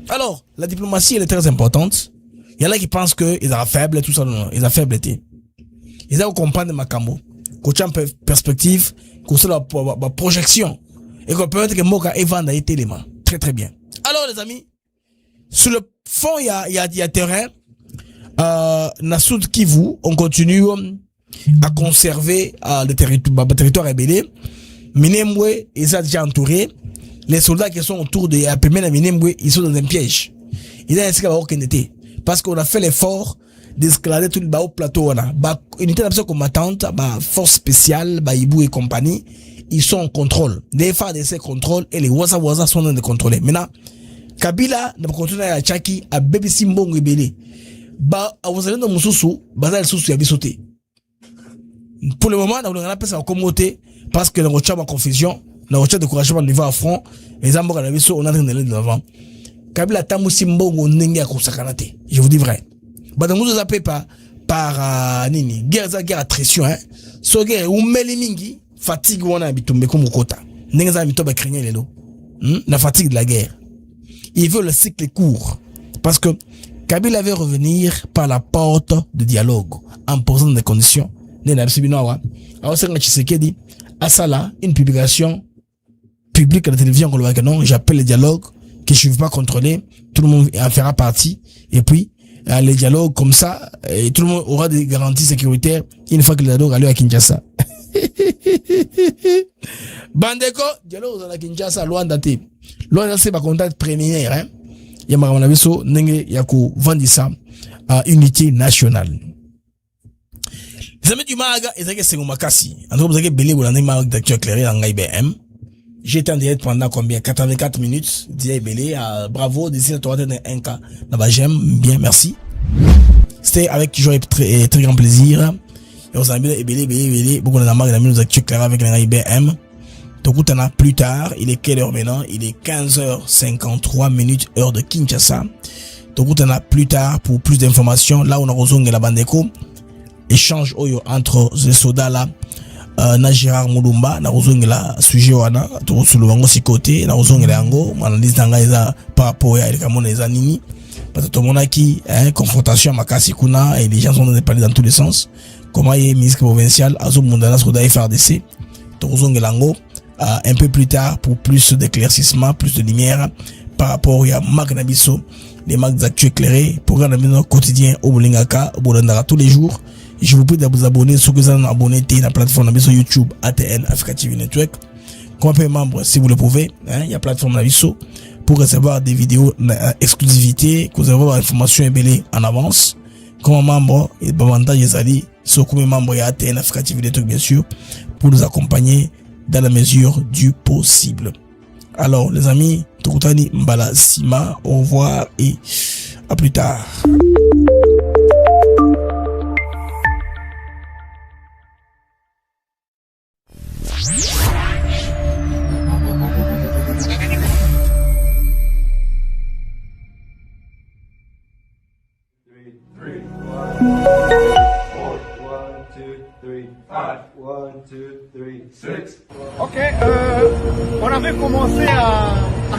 Alors, la diplomatie elle est très importante. Il y en a qui pensent qu'ils sont faibles et tout ça. Non, ils sont faibles. Ils doivent comprendre ma cambo. Qu'on ait une perspective, qu'on ait la projection. Et qu'on peut être que Moka et Vanda est élément. Très très bien. Alors les amis, sur le fond, il y a terrain. Nassoud Kivu, on continue à conserver le territoire ébélé. Minembwe, ils sont déjà entourés. Les soldats qui sont autour de Apemena Minembwe, ils sont dans un piège. Ils ont inscrit à Okenete. Parce qu'on a fait l'effort d'escalader tout le bas au plateau. Unité d'absence combattante, force spéciale, Ibou et compagnie, ils sont en contrôle. Les FARDC contrôlent et les Waza sont en train de contrôler. Maintenant, Kabila n'a pas continué à Tchaki, à Bébé Simbongo et Bélé. Vous allez dans mon sous-sous, Bazal sous-sous, il a sauté. Pour le moment, on a appelé ça en communauté, parce que le recherche en confusion, le recherche de découragement niveau à front, les amours à la vaisseau, on a en train d'aller de l'avant. Kabila Tamu Simbongo Nenga Kosakanate. Je vous dis vrai. Bah, nous appelez par Nini. Guerre attrition, hein. So guerre, ou melimingi, fatigue ou on a habité, mais comme au quota. Nenga habité, bah, craigner les lots. La fatigue de la guerre. Il veut le cycle court. Parce que Kabila veut revenir par la porte de dialogue, en posant des conditions. Alors, c'est Tshisekedi, à ça là, une publication publique à la télévision, non, j'appelle le dialogue, que je ne veux pas contrôler, tout le monde en fera partie, et puis, les dialogues comme ça, et tout le monde aura des garanties sécuritaires, une fois que le dialogue a lieu à Kinshasa. Bandeko, dialogue à Kinshasa, loin daté. Loin daté, c'est ma contact premier, hein. Il y a ma viso, nenge, yako, vendissa, à unité nationale. Les amis du Maga, ils ont c'est Makassi. En tout cas, vous avez belé ou l'année Maga d'actu éclairé dans l'IBM. J'étais en direct pendant combien? 84 minutes. Dis belé, bravo, d'ici la troisième un cas. Là-bas, j'aime, bien, merci. C'était avec toujours très grand plaisir. Et on s'en a belé, beaucoup de la Maga nous actu éclairé avec l'IBM. Donc, on a plus tard, il est quelle heure maintenant? Il est 15h53 minutes, heure de Kinshasa. Donc, on a plus tard pour plus d'informations. Là, on a rejoint la Bandeko. Échange entre ces soldats là, na Gérard Moulumba, na rejoint la sujet wana, to sur le bango si côté, na rejoint la yango, analyse d'anga eza par rapport à Elkamon et Zanini. Parce que tout le monde a qui, confrontation à Makassi Kuna et les gens sont en train de parler dans tous les sens. Comment il est ministre provincial, Azou Mundana Soda FRDC, to rejoint l'ango. Un peu plus tard pour plus d'éclaircissement, plus de lumière par rapport à Marc Nabiso, les marques d'actu éclairées, programme notre quotidien au Bolingaka, au Bolindara tous les jours. Je vous prie de vous abonner sur que vous avez abonné à la plateforme Nabiso YouTube ATN Africa TV Network. Comme un membre, si vous le pouvez, il y a plateforme Nabiso pour recevoir des vidéos exclusivité, que vous avez des informations ébélées en avance. Comme membre, et avantage les alliés, sur comme membre il y a ATN Africa TV Network bien sûr, pour nous accompagner dans la mesure du possible. Alors les amis, Tokutani Mbala Sima, au revoir et à plus tard. Ok, on avait commencé à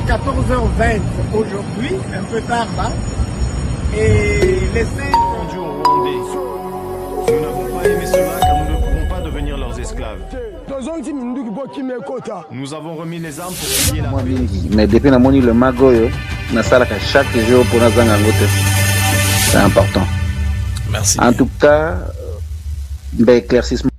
14h20 aujourd'hui, un peu tard là, et les 5 au Rwandais. Nous n'avons pas aimé cela car nous ne pouvons pas devenir leurs esclaves. Nous avons remis les armes pour payer la paix. Mais depuis que nous le magoyo, nous salaka chaque jour pour nous zangangote. C'est important. Merci. En tout cas, l'éclaircissement